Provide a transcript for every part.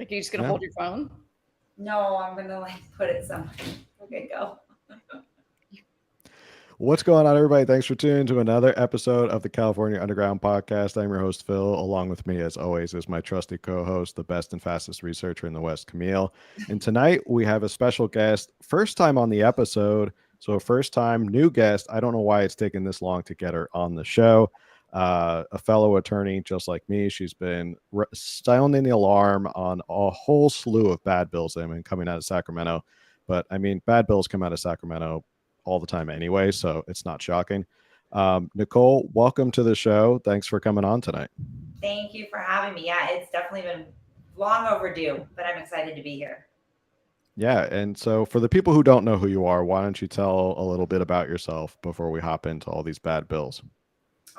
Like, you're just gonna Yeah. hold your phone? No, I'm gonna like put it somewhere. Okay, go. What's going on, everybody? Thanks for tuning to another episode of the California Underground Podcast. I'm your host, Phil. Along with me, as always, is my trusty co-host, the best and fastest researcher in the West, Camille. And tonight we have a special guest, first time on the episode. So first time, new guest. I don't know why it's taken this long to get her on the show. A fellow attorney just like me. She's been sounding the alarm on a whole slew of bad bills that have been coming out of Sacramento. But I mean, bad bills come out of Sacramento all the time anyway, so it's not shocking. Nicole, welcome to the show. Thanks for coming on tonight. Thank you for having me. Yeah, it's definitely been long overdue, but I'm excited to be here. Yeah, and so for the people who don't know who you are, why don't you tell a little bit about yourself before we hop into all these bad bills?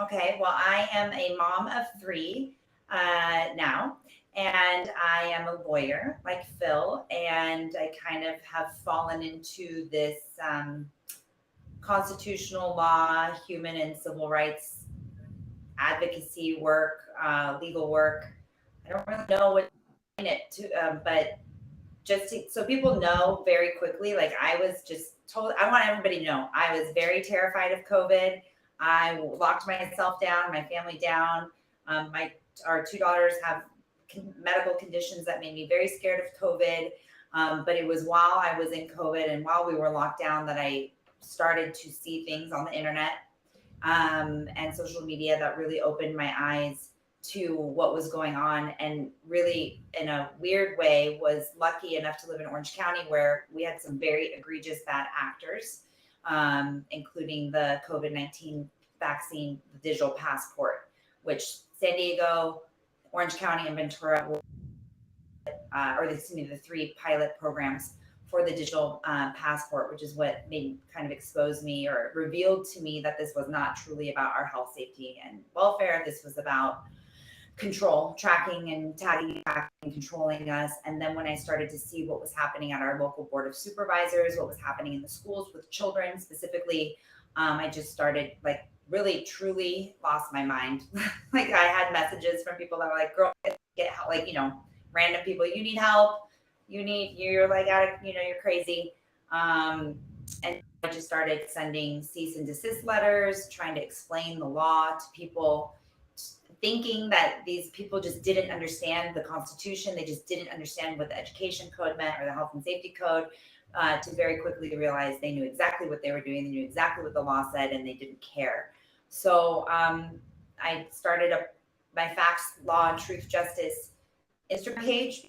Okay, well, I am a mom of three now, and I am a lawyer like Phil, and I kind of have fallen into this constitutional law, human and civil rights advocacy work, legal work. I don't really know what in it to, but so people know very quickly, like I was just told, I want everybody to know, I was very terrified of COVID. I locked myself down, my family down. Our two daughters have medical conditions that made me very scared of COVID. But it was while I was in COVID and while we were locked down that I started to see things on the internet and social media that really opened my eyes to what was going on, and really in a weird way was lucky enough to live in Orange County where we had some very egregious bad actors, including the COVID-19 vaccine, the digital passport, which San Diego, Orange County, and Ventura were, the three pilot programs for the digital passport, which is what made kind of expose me or revealed to me that this was not truly about our health, safety, and welfare. This was about control, tracking and tagging and controlling us. And then when I started to see what was happening at our local board of supervisors, what was happening in the schools with children specifically, I just started like really truly lost my mind. Like I had messages from people that were like, girl, get help, like, random people, you need help, you're like you're crazy. And I just started sending cease and desist letters, trying to explain the law to people, thinking that these people just didn't understand the Constitution. They just didn't understand what the education code meant or the health and safety code, to very quickly realize they knew exactly what they were doing. They knew exactly what the law said, and they didn't care. So I started my Facts, Law, and Truth Justice Instagram page.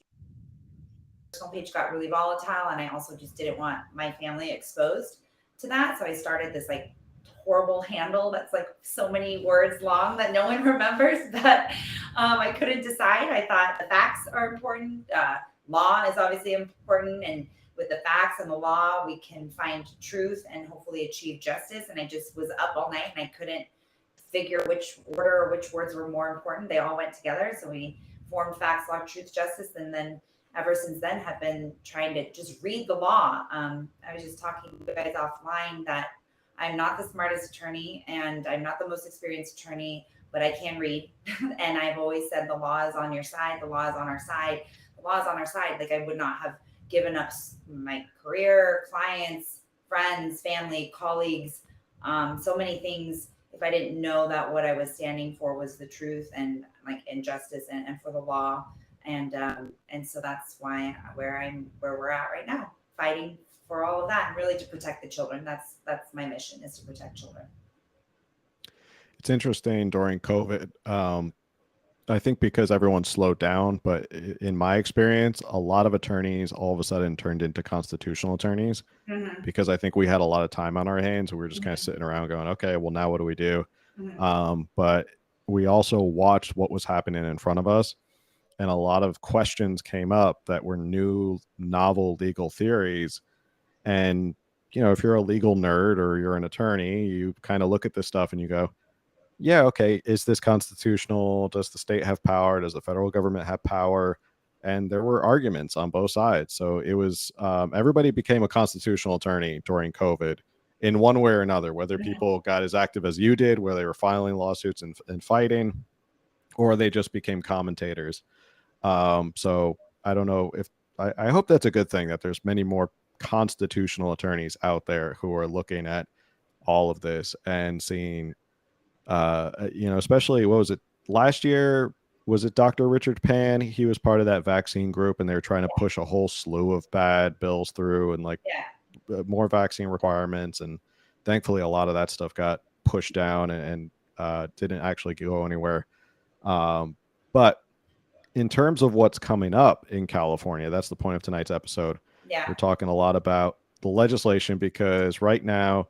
Personal page got really volatile, and I also just didn't want my family exposed to that. So I started this like horrible handle that's like so many words long that no one remembers, that I couldn't decide. I thought the facts are important. Law is obviously important, and with the facts and the law, we can find truth and hopefully achieve justice. And I just was up all night and I couldn't figure which order or which words were more important. They all went together. So we formed Facts, Law, Truth, Justice, and then ever since then have been trying to just read the law. I was just talking to you guys offline that I'm not the smartest attorney and I'm not the most experienced attorney, but I can read. And I've always said the law is on your side. The law is on our side. The law is on our side. Like I would not have given up my career, clients, friends, family, colleagues, so many things if I didn't know that what I was standing for was the truth and like injustice and for the law. And so that's why where we're at right now, fighting for all of that and really to protect the children. That's my mission, is to protect children. It's interesting during COVID. I think because everyone slowed down, but in my experience, a lot of attorneys all of a sudden turned into constitutional attorneys because I think we had a lot of time on our hands. We were just kind of sitting around going, okay, well, now what do we do? But we also watched what was happening in front of us. And a lot of questions came up that were new, novel legal theories. And, if you're a legal nerd or you're an attorney, you kind of look at this stuff and you go, yeah, okay, is this constitutional? Does the state have power? Does the federal government have power? And there were arguments on both sides. So it was, everybody became a constitutional attorney during COVID in one way or another, whether people got as active as you did, where they were filing lawsuits and fighting, or they just became commentators. So I don't know if I hope that's a good thing that there's many more constitutional attorneys out there who are looking at all of this and seeing, especially what was it last year? Was it Dr. Richard Pan? He was part of that vaccine group, and they were trying to push a whole slew of bad bills through, and like Yeah. more vaccine requirements. And thankfully, a lot of that stuff got pushed down and didn't actually go anywhere. But in terms of what's coming up in California, that's the point of tonight's episode. Yeah. We're talking a lot about the legislation because right now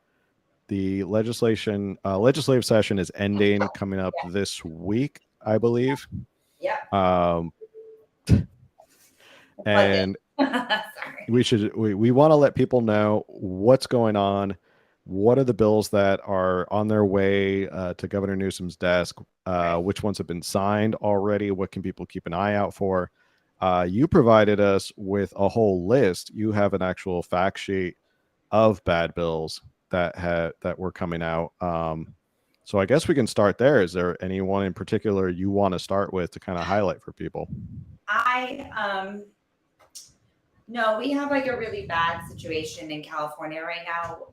the legislative session is ending coming up Yeah. this week, I believe. Yeah. Um, Plug in. and Sorry. we want to let people know what's going on, what are the bills that are on their way to Governor Newsom's desk, Right. which ones have been signed already, what can people keep an eye out for. You provided us with a whole list. You have an actual fact sheet of bad bills that were coming out. So I guess we can start there. Is there anyone in particular you want to start with to kind of highlight for people? I no, we have like a really bad situation in California right now.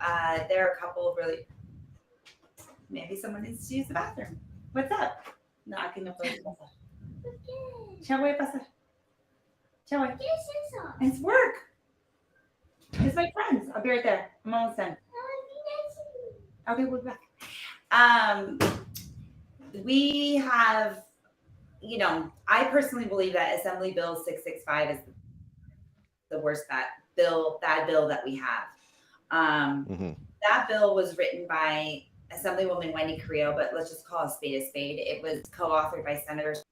There are a couple of really, maybe someone needs to use the bathroom. What's up? No, aquí no puedo pasar. Ya voy a pasar. Ya voy. It's work. It's my friends. I'll be right there. I'm almost done. Okay, we'll be back. We have, I personally believe that Assembly Bill 665 is the worst bad bill that we have. That bill was written by Assemblywoman Wendy Carrillo, but let's just call a spade a spade. It was co-authored by Senators.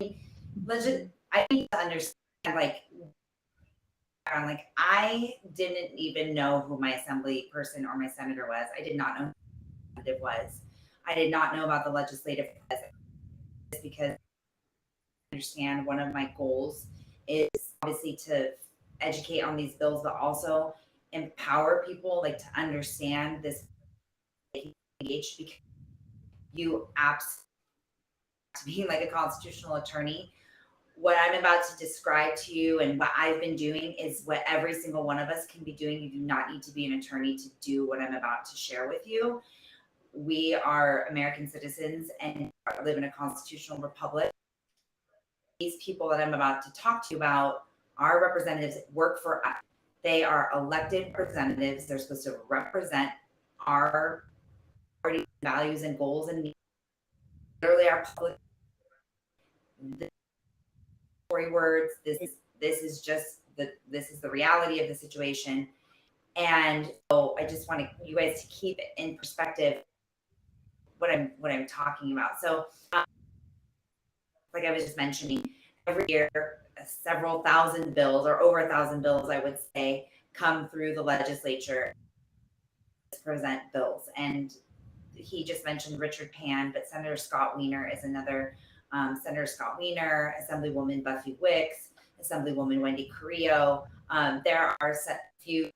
I need to understand, I didn't even know who my assembly person or my senator was. I did not know who it was. I did not know about the legislative process because I understand one of my goals is obviously to educate on these bills, but also empower people to understand this age, because you absolutely being like a constitutional attorney. What I'm about to describe to you and what I've been doing is what every single one of us can be doing. You do not need to be an attorney to do what I'm about to share with you. We are American citizens and live in a constitutional republic. These people that I'm about to talk to you about, our representatives, work for us. They are elected representatives. They're supposed to represent our party values and goals and needs. Literally our public. Words. This is just this is the reality of the situation. And so I just want you guys to keep it in perspective what I'm talking about. So like I was just mentioning, every year several thousand bills, or over 1,000 bills I would say, come through the legislature to present bills. And he just mentioned Richard Pan, but Senator Scott Wiener is another. Senator Scott Wiener, Assemblywoman Buffy Wicks, Assemblywoman Wendy Carrillo. There are a few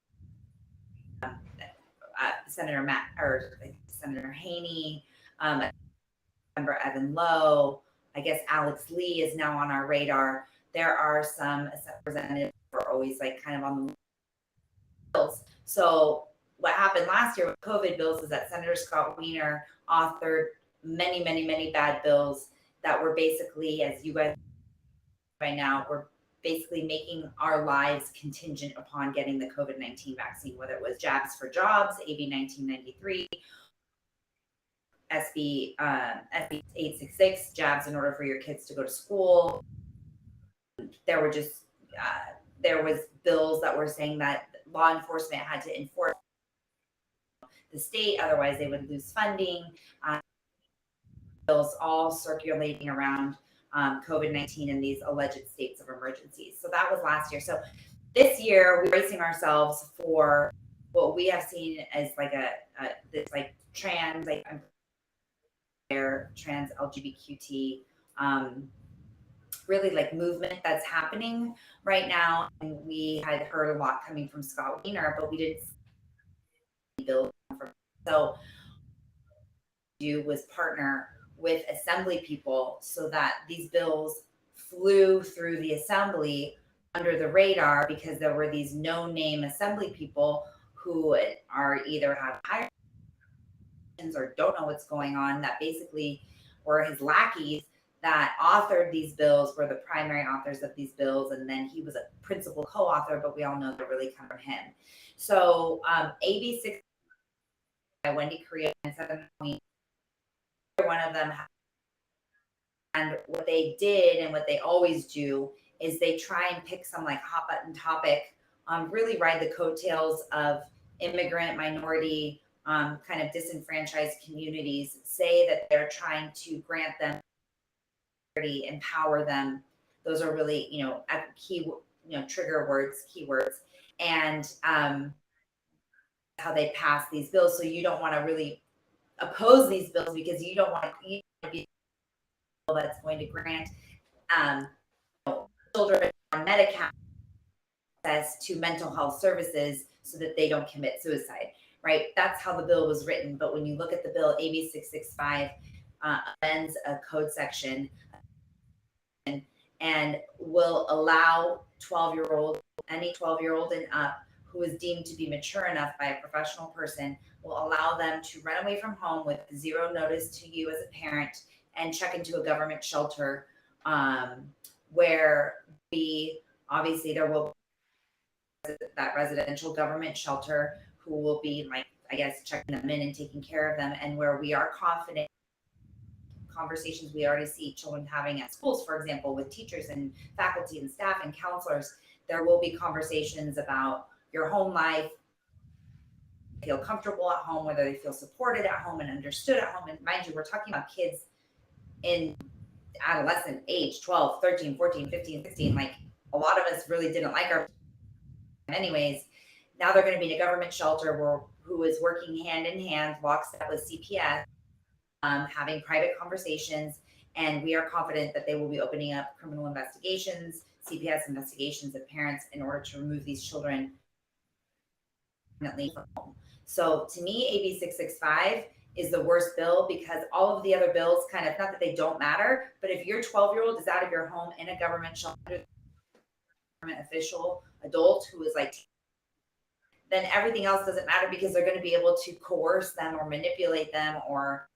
Senator Haney, Member Evan Lowe. I guess Alex Lee is now on our radar. There are some representatives who are always kind of on the bills. So what happened last year with COVID bills is that Senator Scott Wiener authored many, many, many bad bills that were basically, as you guys right now, we're basically making our lives contingent upon getting the COVID-19 vaccine, whether it was Jabs for Jobs, AB 1993, SB 866, Jabs in order for your kids to go to school. There were there was bills that were saying that law enforcement had to enforce the state, otherwise they would lose funding. Bills all circulating around COVID-19 and these alleged states of emergencies. So that was last year. So this year we're bracing ourselves for what we have seen as this trans LGBTQT really movement that's happening right now. And we had heard a lot coming from Scott Wiener, but we didn't see bills from. So do was partner with assembly people so that these bills flew through the assembly under the radar because there were these no-name assembly people who are either have higher or don't know what's going on, that basically were his lackeys that authored these bills, were the primary authors of these bills, and then he was a principal co-author, but we all know they really come from him. So AB 6 by Wendy Correa and 7 one of them. And what they did and what they always do is they try and pick some like hot button topic, really ride the coattails of immigrant, minority, kind of disenfranchised communities, say that they're trying to grant them, empower them. Those are really, key, trigger words, keywords, and how they pass these bills. So you don't want to really oppose these bills because you don't want to be a bill that's going to grant children on Medicaid access to mental health services so that they don't commit suicide, right? That's how the bill was written. But when you look at the bill, AB 665 amends a code section and will allow 12-year-old, any 12-year-old and up who is deemed to be mature enough by a professional person, will allow them to run away from home with zero notice to you as a parent and check into a government shelter, where obviously there will be that residential government shelter who will be, like, I guess, checking them in and taking care of them, and where we are confident conversations we already see children having at schools, for example, with teachers and faculty and staff and counselors. There will be conversations about your home life, feel comfortable at home, whether they feel supported at home and understood at home. And mind you, we're talking about kids in adolescent age, 12, 13, 14, 15, 16. Like, a lot of us really didn't like our anyways. Now they're going to be in a government shelter who is working hand in hand, lockstep with CPS, having private conversations, and we are confident that they will be opening up criminal investigations, CPS investigations of parents in order to remove these children from home. So to me, AB 665 is the worst bill because all of the other bills kind of, not that they don't matter, but if your 12-year-old is out of your home in a government shelter, government official, adult who is like, then everything else doesn't matter because they're going to be able to coerce them or manipulate them or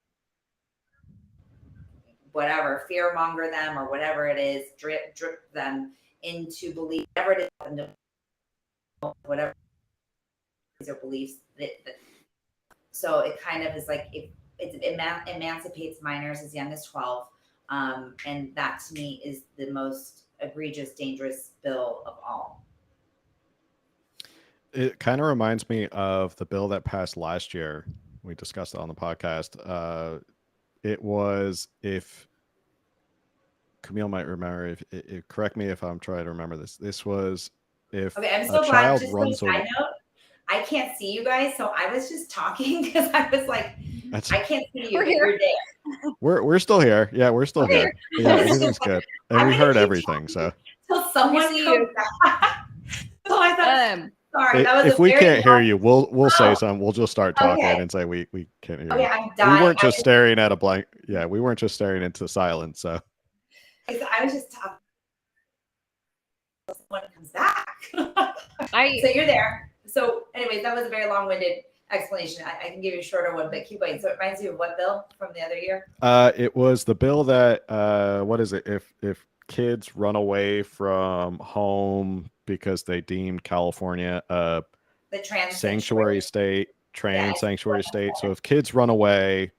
whatever, fear monger them or whatever it is, drip them into belief, whatever it is, whatever their beliefs. So it kind of is like it emancipates minors as young as 12, and that to me is the most egregious, dangerous bill of all. It kind of reminds me of the bill that passed last year. We discussed it on the podcast. It was, if Camille might remember, if correct me if I'm trying to remember this. This was if okay, I'm so a glad. child Just runs away. I can't see you guys, so I was just talking because I was like, I can't see you, but here. you're there. We're still here. Yeah, we're still here. Yeah, everything's good, and we heard everything. So till someone comes back. So I thought, sorry, that was if we can't hear you, we'll say something. We'll just start talking and say we can't hear you. I'm dying. We weren't just staring at a blank. Yeah, we weren't just staring into silence. So I was just talking. Someone comes back. So you're there. So anyways, that was a very long-winded explanation. I can give you a shorter one, but keep going. So it reminds you of what bill from the other year? It was the bill that what is it? If kids run away from home because they deemed California the sanctuary state, sanctuary state. So if kids run away,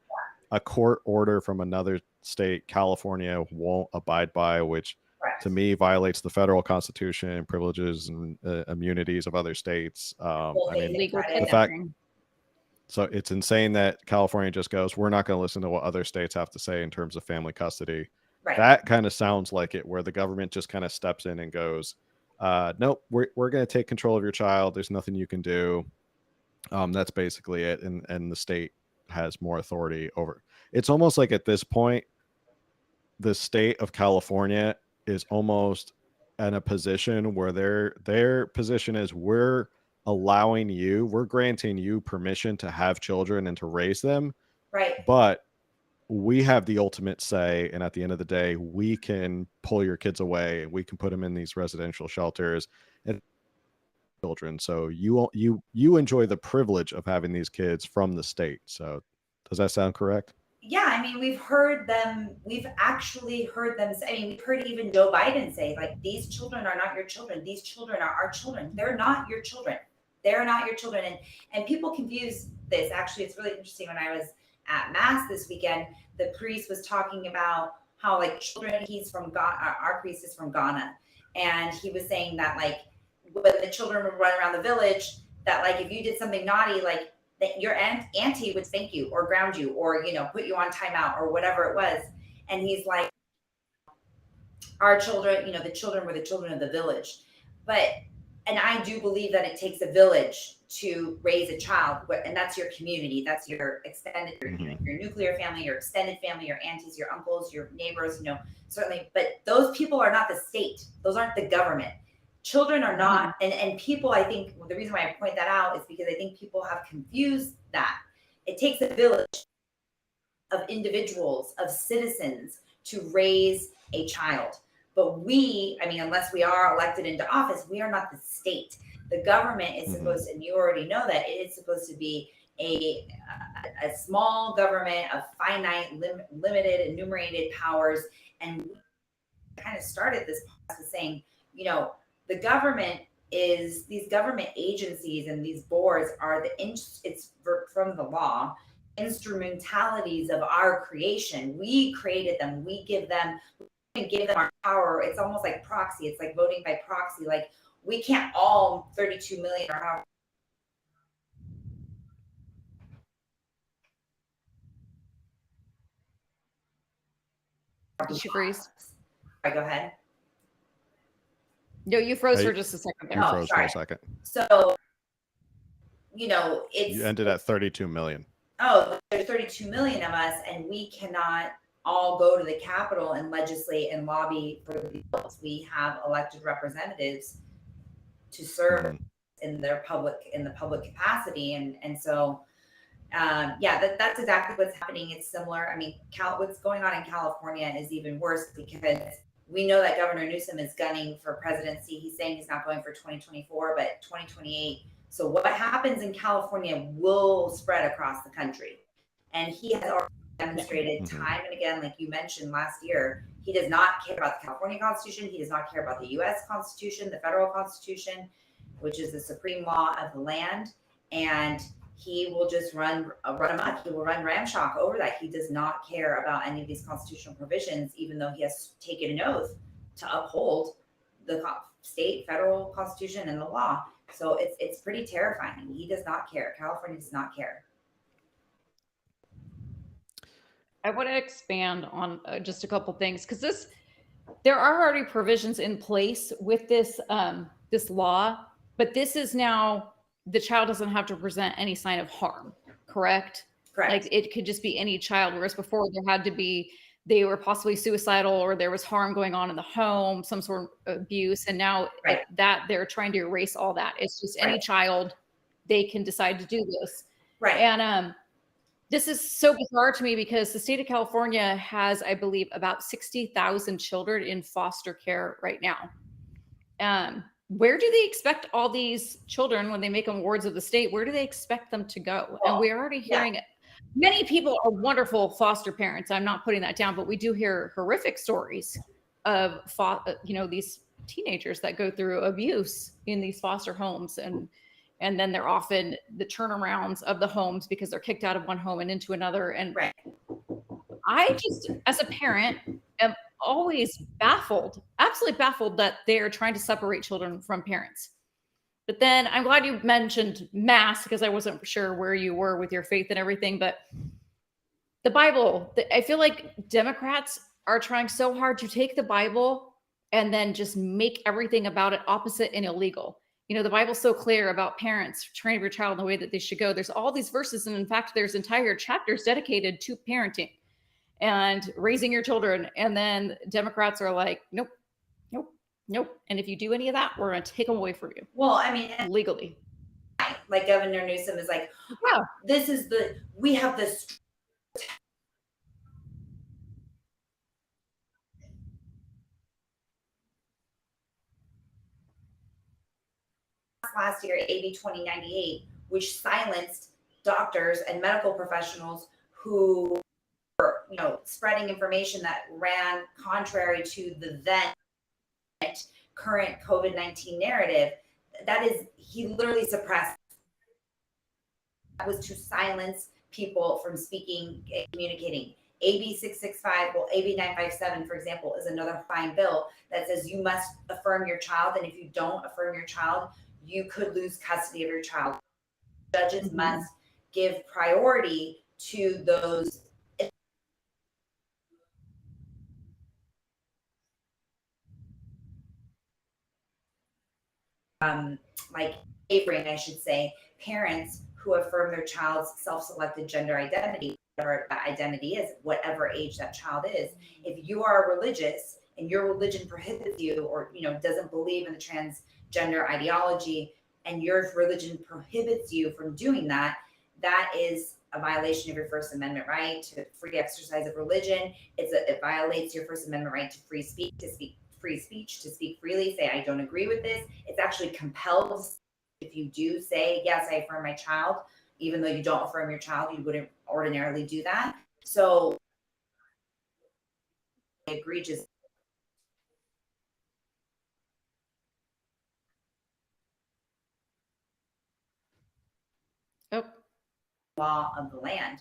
a court order from another state, California, won't abide by, which to me violates the federal constitution, privileges and immunities of other states. I mean, the fact. So it's insane that California just goes, we're not going to listen to what other states have to say in terms of family custody. Right. That kind of sounds like it, where the government just kind of steps in and goes, nope, we're going to take control of your child. There's nothing you can do. That's basically it. And the state has more authority over. It's almost like at this point, the state of California is almost in a position where their position is, we're granting you permission to have children and to raise them. Right. But we have the ultimate say, and at the end of the day, we can pull your kids away, we can put them in these residential shelters and children. So you enjoy the privilege of having these kids from the state. So does that sound correct? Yeah, I mean, we've actually heard them say, I mean, we've heard even Joe Biden say, like, these children are not your children. These children are our children. They're not your children. They're not your children. And people confuse this. Actually, it's really interesting. When I was at Mass this weekend, the priest was talking about how, like, children, he's from Ghana, our priest is from Ghana. And he was saying that, like, when the children would run around the village, that, like, if you did something naughty, like, that your auntie would spank you or ground you or, you know, put you on timeout or whatever it was. And he's like, our children, you know, the children were the children of the village. But, and I do believe that it takes a village to raise a child, and that's your community. That's your extended, your nuclear family, your extended family, your aunties, your uncles, your neighbors, you know, certainly. But those people are not the state. Those aren't the government. Children are not, and people, I think the reason why I point that out is because I think people have confused that. It takes a village of individuals, of citizens to raise a child. But we, I mean, unless we are elected into office, we are not the state. The government is supposed to, and you already know that, it is supposed to be a small government of finite, limited, enumerated powers. And we kind of started this process saying, you know, the government is, these government agencies and these boards are it's from the law, instrumentalities of our creation. We created them. We give them our power. It's almost like proxy. It's like voting by proxy. Like, we can't all 32 million or however. Did she freeze? Right, go ahead. No, you froze for just a second there. You froze for a second. So, you know, You ended at 32 million. Oh, there's 32 million of us, and we cannot all go to the Capitol and legislate and lobby for the bills. We have elected representatives to serve in the public capacity, and so yeah, that's exactly what's happening. It's similar. I mean, what's going on in California is even worse, because we know that Governor Newsom is gunning for presidency. He's saying he's not going for 2024, but 2028. So what happens in California will spread across the country. And he has already demonstrated time and again, like you mentioned last year, he does not care about the California Constitution. He does not care about the U.S. Constitution, the federal Constitution, which is the supreme law of the land. And he will just run amok. He will run ramshackle over that. He does not care about any of these constitutional provisions, even though he has taken an oath to uphold the state, federal Constitution, and the law. So it's pretty terrifying. He does not care. California does not care. I want to expand on just a couple things, because there are already provisions in place with this this law, but this is now, the child doesn't have to present any sign of harm, correct? Correct. Like, it could just be any child, whereas before there had to be, they were possibly suicidal, or there was harm going on in the home, some sort of abuse. And now that they're trying to erase all that. It's just any child, they can decide to do this. Right. And this is so bizarre to me, because the state of California has, I believe, about 60,000 children in foster care right now. Where do they expect all these children, when they make them wards of the state, where do they expect them to go? Well, and we're already hearing it. Many people are wonderful foster parents. I'm not putting that down, but we do hear horrific stories of, these teenagers that go through abuse in these foster homes. And then they're often the turnarounds of the homes, because they're kicked out of one home and into another. And I just, as a parent, am always baffled, absolutely baffled, that they're trying to separate children from parents. But then I'm glad you mentioned Mass, because I wasn't sure where you were with your faith and everything. But the Bible, I feel like Democrats are trying so hard to take the Bible and then just make everything about it opposite and illegal. You know, the Bible's so clear about parents training your child in the way that they should go. There's all these verses. And in fact, there's entire chapters dedicated to parenting and raising your children. And then Democrats are like, nope, nope, nope. And if you do any of that, we're going to take them away from you. Well, I mean, legally. Like Governor Newsom is like, we have this last year AB 2098, which silenced doctors and medical professionals who were, spreading information that ran contrary to the then current COVID-19 narrative. That is, he literally suppressed. That was to silence people from speaking and communicating. AB 665, well, AB 957, for example, is another fine bill that says you must affirm your child. And if you don't affirm your child, you could lose custody of your child. Judges must give priority to those. Like favoring, I should say, parents who affirm their child's self-selected gender identity, whatever that identity is, whatever age that child is. If you are religious and your religion prohibits you, or doesn't believe in the transgender ideology, and your religion prohibits you from doing that, that is a violation of your First Amendment right to free exercise of religion. It violates your First Amendment right to free speech, to speak freely, say I don't agree with this. It's actually compelled. If you do say, yes, I affirm my child, even though you don't affirm your child, you wouldn't ordinarily do that. So egregious law of the land.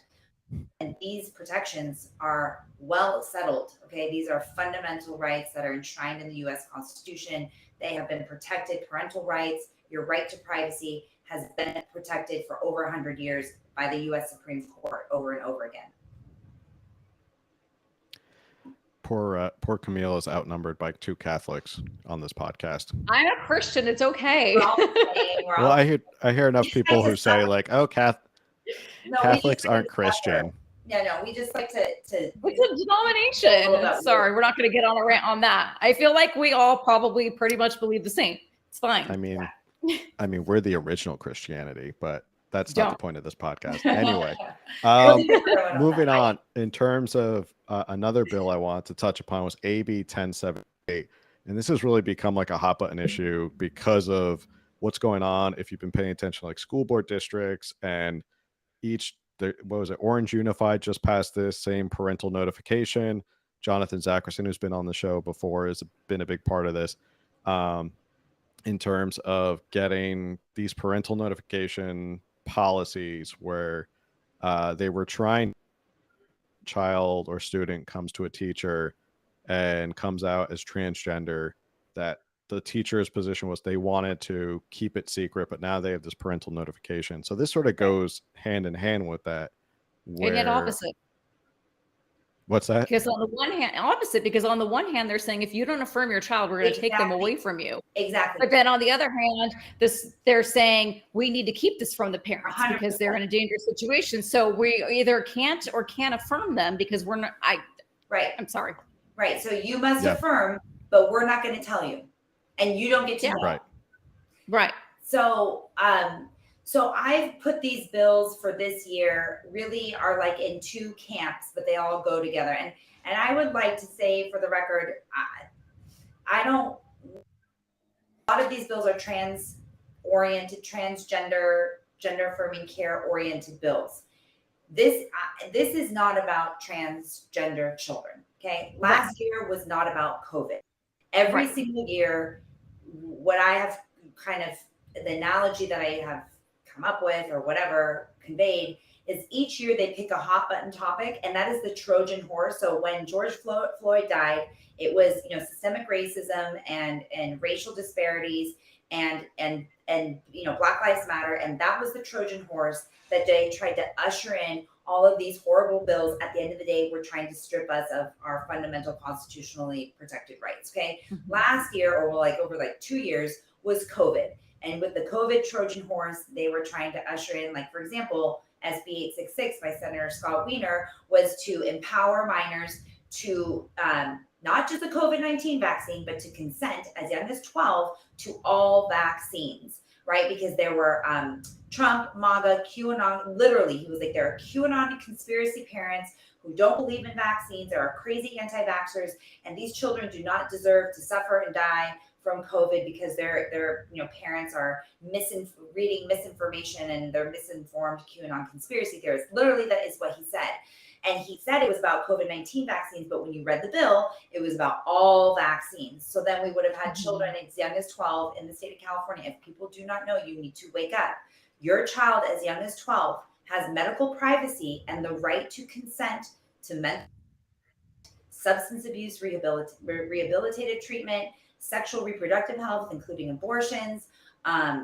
And these protections are well settled. Okay, these are fundamental rights that are enshrined in the U.S. Constitution. They have been protected. Parental rights, your right to privacy, has been protected for over 100 years by the U.S. Supreme Court over and over again. Poor Camille is outnumbered by 2 Catholics on this podcast. I'm a Christian. It's okay. Well, I hear enough people who say like, "Oh, Catholics aren't Christian." No, we just like to. It's a denomination. Sorry, we're not going to get on a rant on that. I feel like we all probably pretty much believe the same. It's fine. I mean, we're the original Christianity, but that's not the point of this podcast. Anyway, moving on. In terms of another bill I want to touch upon was AB 1078, and this has really become like a hot button issue because of what's going on. If you've been paying attention, like school board districts and what was it? Orange Unified just passed this same parental notification. Jonathan Zackerson, who's been on the show before, has been a big part of this in terms of getting these parental notification policies where they were trying. Child or student comes to a teacher and comes out as transgender, that the teacher's position was they wanted to keep it secret, but now they have this parental notification. So this sort of goes hand in hand with that. And yet opposite. What's that? Because on the one hand, they're saying if you don't affirm your child, we're going to take them away from you. Exactly. But then on the other hand, they're saying we need to keep this from the parents 100%. Because they're in a dangerous situation. So we either can't or can't affirm them because we're not. Right. I'm sorry. Right. So you must affirm, but we're not going to tell you, and you don't get to know. Right. So, so I've put these bills for this year really are like in 2 camps, but they all go together. And I would like to say for the record, I don't, a lot of these bills are trans-oriented, transgender, gender-affirming care-oriented bills. This is not about transgender children, okay? Last year was not about COVID. Every single year, what I have kind of, the analogy that I have come up with or whatever conveyed is each year they pick a hot button topic, and that is the Trojan horse. So when George Floyd died, it was systemic racism and racial disparities and Black Lives Matter, and that was the Trojan horse that they tried to usher in all of these horrible bills. At the end of the day, we're trying to strip us of our fundamental constitutionally protected rights. Okay, last year or over 2 years was COVID. And with the COVID Trojan horse, they were trying to usher in, like, for example, SB 866 by Senator Scott Wiener was to empower minors to not just the COVID-19 vaccine, but to consent as young as 12 to all vaccines, right? Because there were Trump, MAGA, QAnon, literally, he was like, there are QAnon conspiracy parents who don't believe in vaccines. There are crazy anti-vaxxers, and these children do not deserve to suffer and die from COVID because their parents are reading misinformation and they're misinformed QAnon conspiracy theorists. Literally, that is what he said. And he said it was about COVID-19 vaccines, but when you read the bill, it was about all vaccines. So then we would have had children as young as 12 in the state of California. If people do not know, you need to wake up. Your child as young as 12 has medical privacy and the right to consent to mental, substance abuse, rehabilitative treatment, sexual reproductive health, including abortions.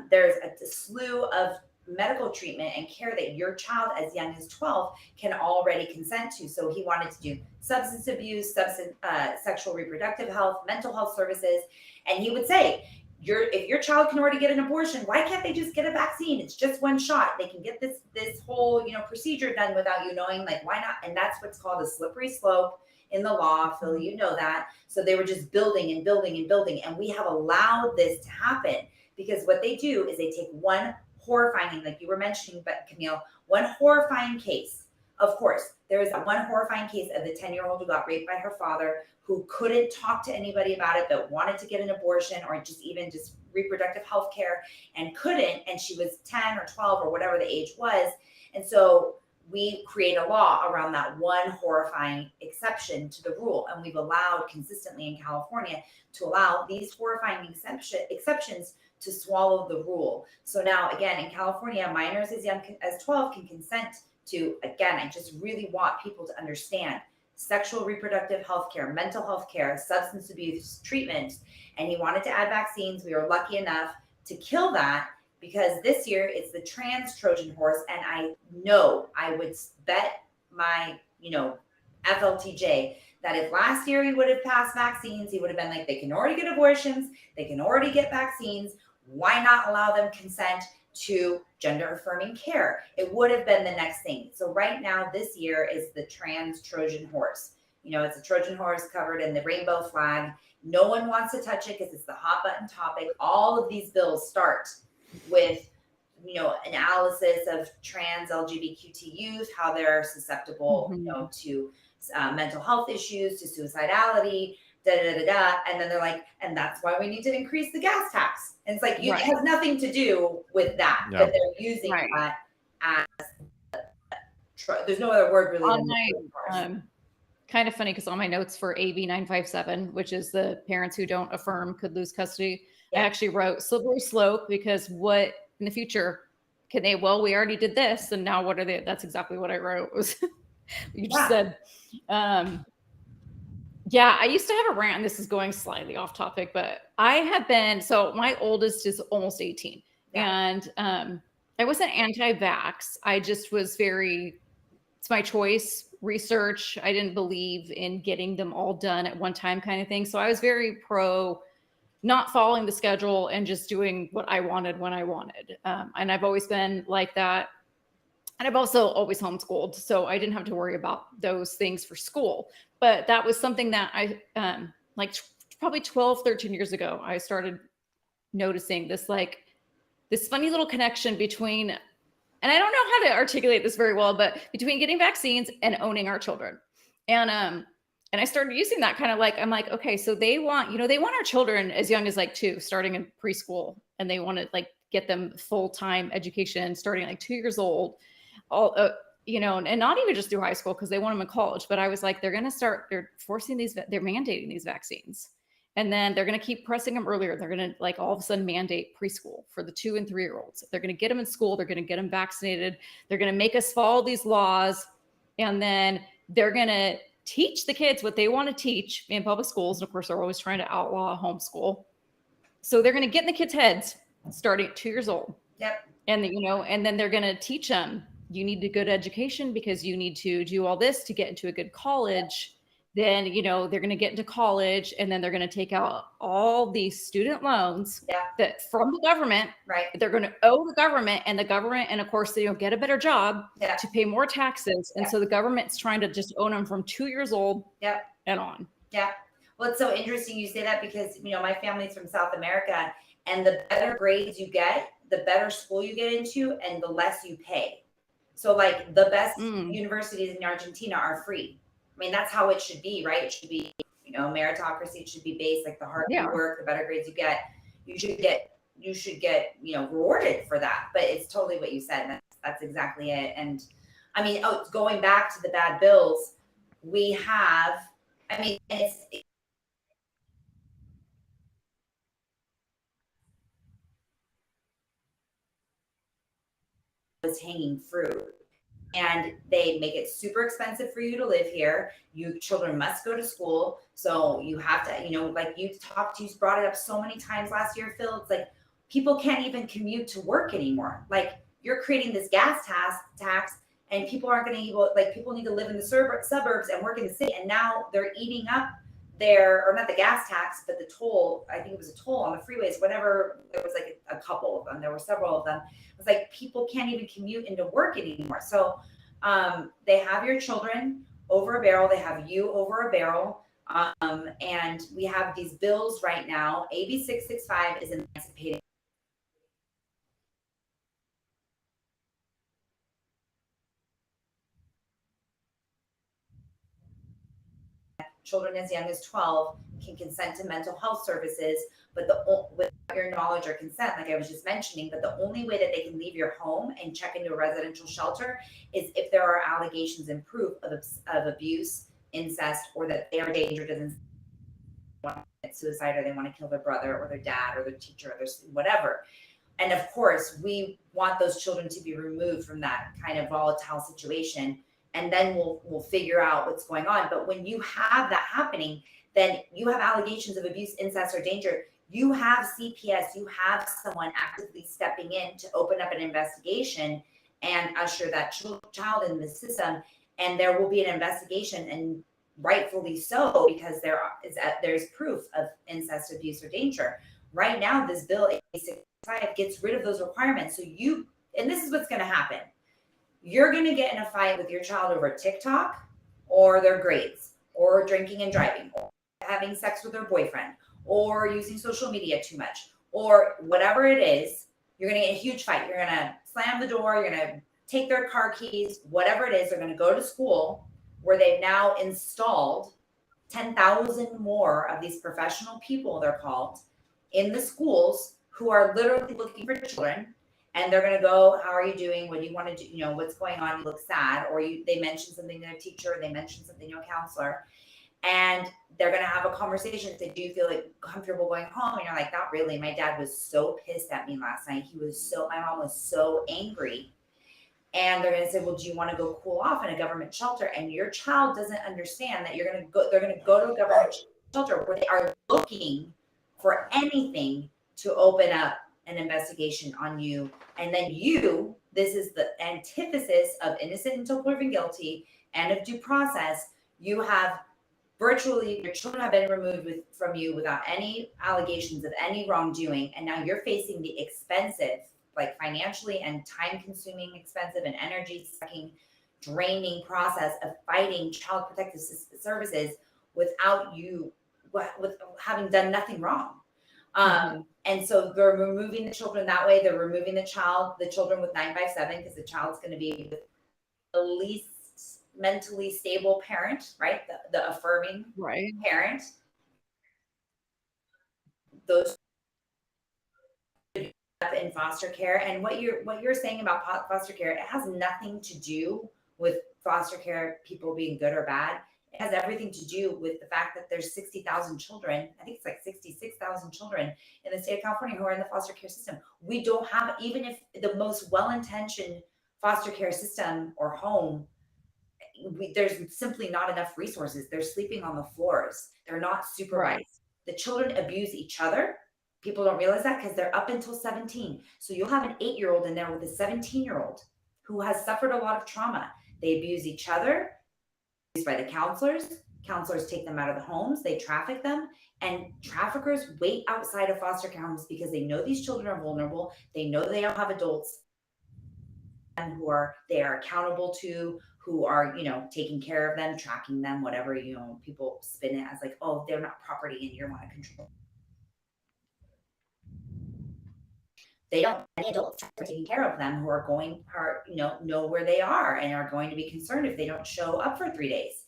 There's a slew of medical treatment and care that your child as young as 12 can already consent to. So he wanted to do substance abuse, sexual reproductive health, mental health services. And he would say, if your child can already get an abortion, why can't they just get a vaccine? It's just one shot. They can get this whole procedure done without you knowing, like, why not? And that's what's called a slippery slope in the law, Phil, you know that. So they were just building and building and building. And we have allowed this to happen because what they do is they take one horrifying, like you were mentioning, but Camille, one horrifying case. Of course, there was that one horrifying case of the 10-year-old who got raped by her father, who couldn't talk to anybody about it, but wanted to get an abortion or just reproductive health care and couldn't. And she was 10 or 12 or whatever the age was. And so we create a law around that one horrifying exception to the rule. And we've allowed consistently in California to allow these horrifying exceptions to swallow the rule. So now, again, in California, minors as young as 12 can consent to, again, I just really want people to understand sexual reproductive health care, mental health care, substance abuse treatment. And he wanted to add vaccines. We were lucky enough to kill that because this year it's the trans Trojan horse. And I know I would bet my, FLTJ that if last year he would have passed vaccines, he would have been like, they can already get abortions, they can already get vaccines. Why not allow them consent to gender affirming care? It would have been the next thing. So right now, this year is the trans Trojan horse. It's a Trojan horse covered in the rainbow flag. No one wants to touch it because it's the hot button topic. All of these bills start with, analysis of trans LGBTQ youth, how they're susceptible, to mental health issues, to suicidality, and then they're like, and that's why we need to increase the gas tax. And it's like, it has nothing to do with that, but they're using that as, there's no other word really. On my, kind of funny because on my notes for AB 957, which is the parents who don't affirm could lose custody, I actually wrote slippery slope because what in the future can they, we already did this. And now what are they? That's exactly what I wrote was you just said, yeah, I used to have a rant, and this is going slightly off topic, but I have been, so my oldest is almost 18 and I wasn't anti-vax. I just was it's my choice, research. I didn't believe in getting them all done at one time kind of thing. So I was very pro not following the schedule and just doing what I wanted when I wanted. And I've always been like that. And I've also always homeschooled, so I didn't have to worry about those things for school. But that was something that I, probably 12, 13 years ago, I started noticing this funny little connection between, and I don't know how to articulate this very well, but between getting vaccines and owning our children. And I started using that kind of I'm like, okay, so they want our children as young as 2, starting in preschool, and they want to get them full-time education starting 2 years old. And not even just through high school because they want them in college. But I was like, they're mandating these vaccines. And then they're going to keep pressing them earlier. They're going to all of a sudden mandate preschool for the 2 and 3-year-olds. They're going to get them in school. They're going to get them vaccinated. They're going to make us follow these laws. And then they're going to teach the kids what they want to teach in public schools. And of course, they're always trying to outlaw homeschool. So they're going to get in the kids' heads starting at 2 years old. Yep. And and then they're going to teach them, you need a good education because you need to do all this to get into a good college. Then, they're going to get into college and then they're going to take out all these student loans that from the government, right? They're going to owe the government and of course, they don't get a better job to pay more taxes. And so the government's trying to just own them from 2 years old and on. Yeah. Well, it's so interesting you say that because, my family's from South America, and the better grades you get, the better school you get into and the less you pay. So the best universities in Argentina are free. I mean, that's how it should be, right? It should be Meritocracy. It should be based, like, the harder Yeah. you work, the better grades you get, you should get rewarded for that. But it's totally what you said. That's exactly it. And I mean, going back to the bad bills, we have, I mean, it's hanging fruit. And they make it super expensive for you to live here. Children must go to school. So you have to, like you brought it up so many times last year, Phil. It's like people can't even commute to work anymore. Like, you're creating this gas tax, and people aren't going to able, like, people need to live in the suburbs and work in the city. And now they're eating up or not the gas tax, but the toll. I think it was a toll on the freeways, whatever. There was like a couple of them. There were several of them. It was like people can't even commute into work anymore. So they have your children over a barrel. They have you over a barrel. And we have these bills right now. AB 665 is emancipating children as young as 12 can consent to mental health services, but without your knowledge or consent, like I was just mentioning. But the only way that they can leave your home and check into a residential shelter is if there are allegations and proof of abuse, incest, or that they are a danger to themselves, want to commit suicide, or they want to kill their brother or their dad or their teacher or their whatever. And of course, we want those children to be removed from that kind of volatile situation. And then we'll figure out what's going on. But when you have that happening, then you have allegations of abuse, incest, or danger. You have CPS, you have someone actively stepping in to open up an investigation and usher that child in the system. And there will be an investigation, and rightfully so, because there's proof of incest, abuse, or danger. Right now, this bill 865 gets rid of those requirements. So and this is what's going to happen. You're going to get in a fight with your child over TikTok, or their grades, or drinking and driving, or having sex with their boyfriend, or using social media too much, or whatever it is. You're going to get a huge fight. You're going to slam the door. You're going to take their car keys, whatever it is. They're going to go to school where they've now installed 10,000 more of these professional people, they're called, in the schools, who are literally looking for children. And they're going to go, how are you doing? What do you want to do? What's going on? You look sad. Or they mention something to a teacher. They mention something to a counselor. And they're going to have a conversation. Say, do you feel like comfortable going home? And you're like, not really. My dad was so pissed at me last night. My mom was so angry. And they're going to say, well, do you want to go cool off in a government shelter? And your child doesn't understand that they're going to go to a government shelter where they are looking for anything to open up an investigation on you. And then this is the antithesis of innocent until proven guilty and of due process. You have virtually, your children have been removed from you without any allegations of any wrongdoing. And now you're facing the expensive, like financially and time consuming, expensive and energy sucking, draining process of fighting child protective services with having done nothing wrong. And so they're removing the children that way. They're removing the children with 957, because the child's going to be with the least mentally stable parent, right? The affirming parent. Those in foster care. And what you're saying about foster care, it has nothing to do with foster care people being good or bad. It has everything to do with the fact that there's 60,000 children. I think it's like 66,000 children in the state of California who are in the foster care system. We don't have, even if the most well-intentioned foster care system or home, there's simply not enough resources. They're sleeping on the floors. They're not supervised. Right. The children abuse each other. People don't realize that because they're up until 17. So you'll have an 8-year-old in there with a 17-year-old who has suffered a lot of trauma. They abuse each other, abused by the counselors. Counselors take them out of the homes. They traffic them. And traffickers wait outside of foster care homes because they know these children are vulnerable. They know they don't have adults who they are accountable to, who are, taking care of them, tracking them, whatever, people spin it as like, oh, they're not property and you want to control. They don't have any adults are taking care of them who know where they are and are going to be concerned if they don't show up for 3 days.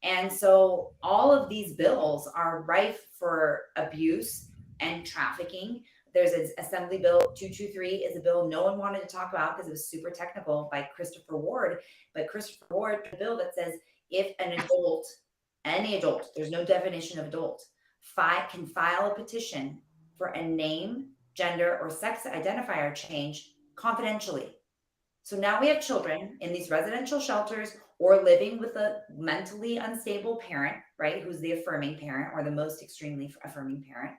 And so all of these bills are rife for abuse and trafficking. There's an Assembly Bill 223 is a bill no one wanted to talk about because it was super technical by Christopher Ward. But Christopher Ward, a bill that says if an adult, any adult, there's no definition of adult, can file a petition for a name, gender, or sex identifier change confidentially. So now we have children in these residential shelters or living with a mentally unstable parent, right? Who's the affirming parent or the most extremely affirming parent,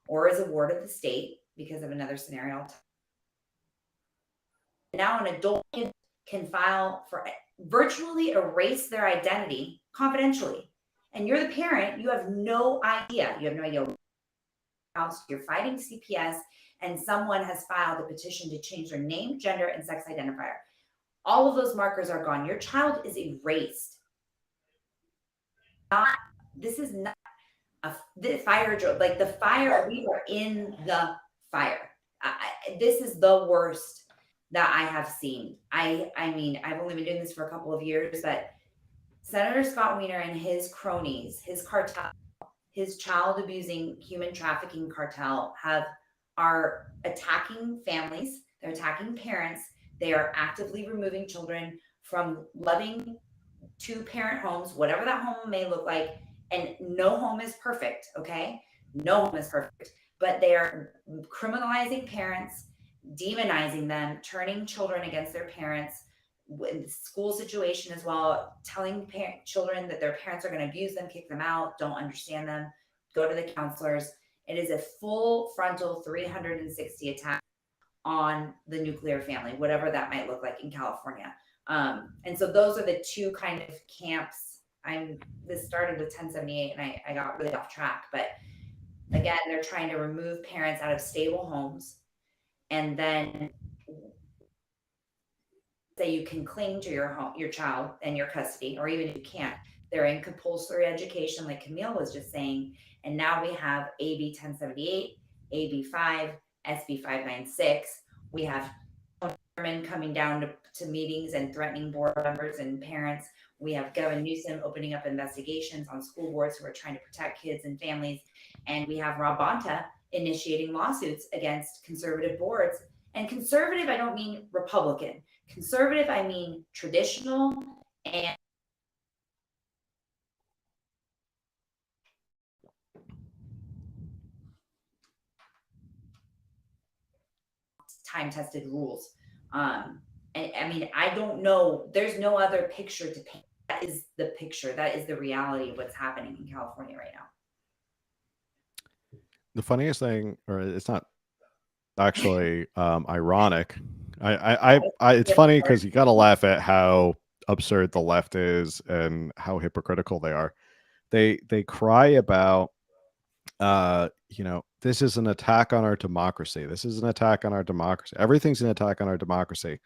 or is a ward of the state because of another scenario. Now an adult can file for virtually erase their identity confidentially. And you're the parent, you have no idea. You have no idea. You're fighting CPS, and someone has filed a petition to change their name, gender, and sex identifier. All of those markers are gone. Your child is erased. This is not the fire drill. Like the fire, we are in the fire. This is the worst that I have seen. I mean, I've only been doing this for a couple of years, but Senator Scott Wiener and his cronies, his cartel, his child abusing human trafficking cartel are attacking families. They're attacking parents. They are actively removing children from loving two-parent homes, whatever that home may look like. And no home is perfect, okay? No home is perfect. But they are criminalizing parents, demonizing them, turning children against their parents, in the school situation as well, telling children that their parents are going to abuse them, kick them out, don't understand them, go to the counselors. It is a full frontal 360 attack on the nuclear family, whatever that might look like in California. And so those are the two kind of camps. This started with 1078 and I got really off track, but again, they're trying to remove parents out of stable homes and then say you can cling to your home, your child and your custody, or even if you can't, they're in compulsory education, like Camille was just saying. And now we have AB 1078, AB 5, SB 596. We have chairmen coming down to meetings and threatening board members and parents. We have Gavin Newsom opening up investigations on school boards who are trying to protect kids and families. And we have Rob Bonta initiating lawsuits against conservative boards. And conservative, I don't mean Republican. Conservative, I mean traditional and time-tested rules. And I mean, I don't know. There's no other picture to paint. That is the picture. That is the reality of what's happening in California right now. The funniest thing, or it's not actually ironic. It's funny because you got to laugh at how absurd the left is and how hypocritical they are. They cry about, this is an attack on our democracy. This is an attack on our democracy. Everything's an attack on our democracy.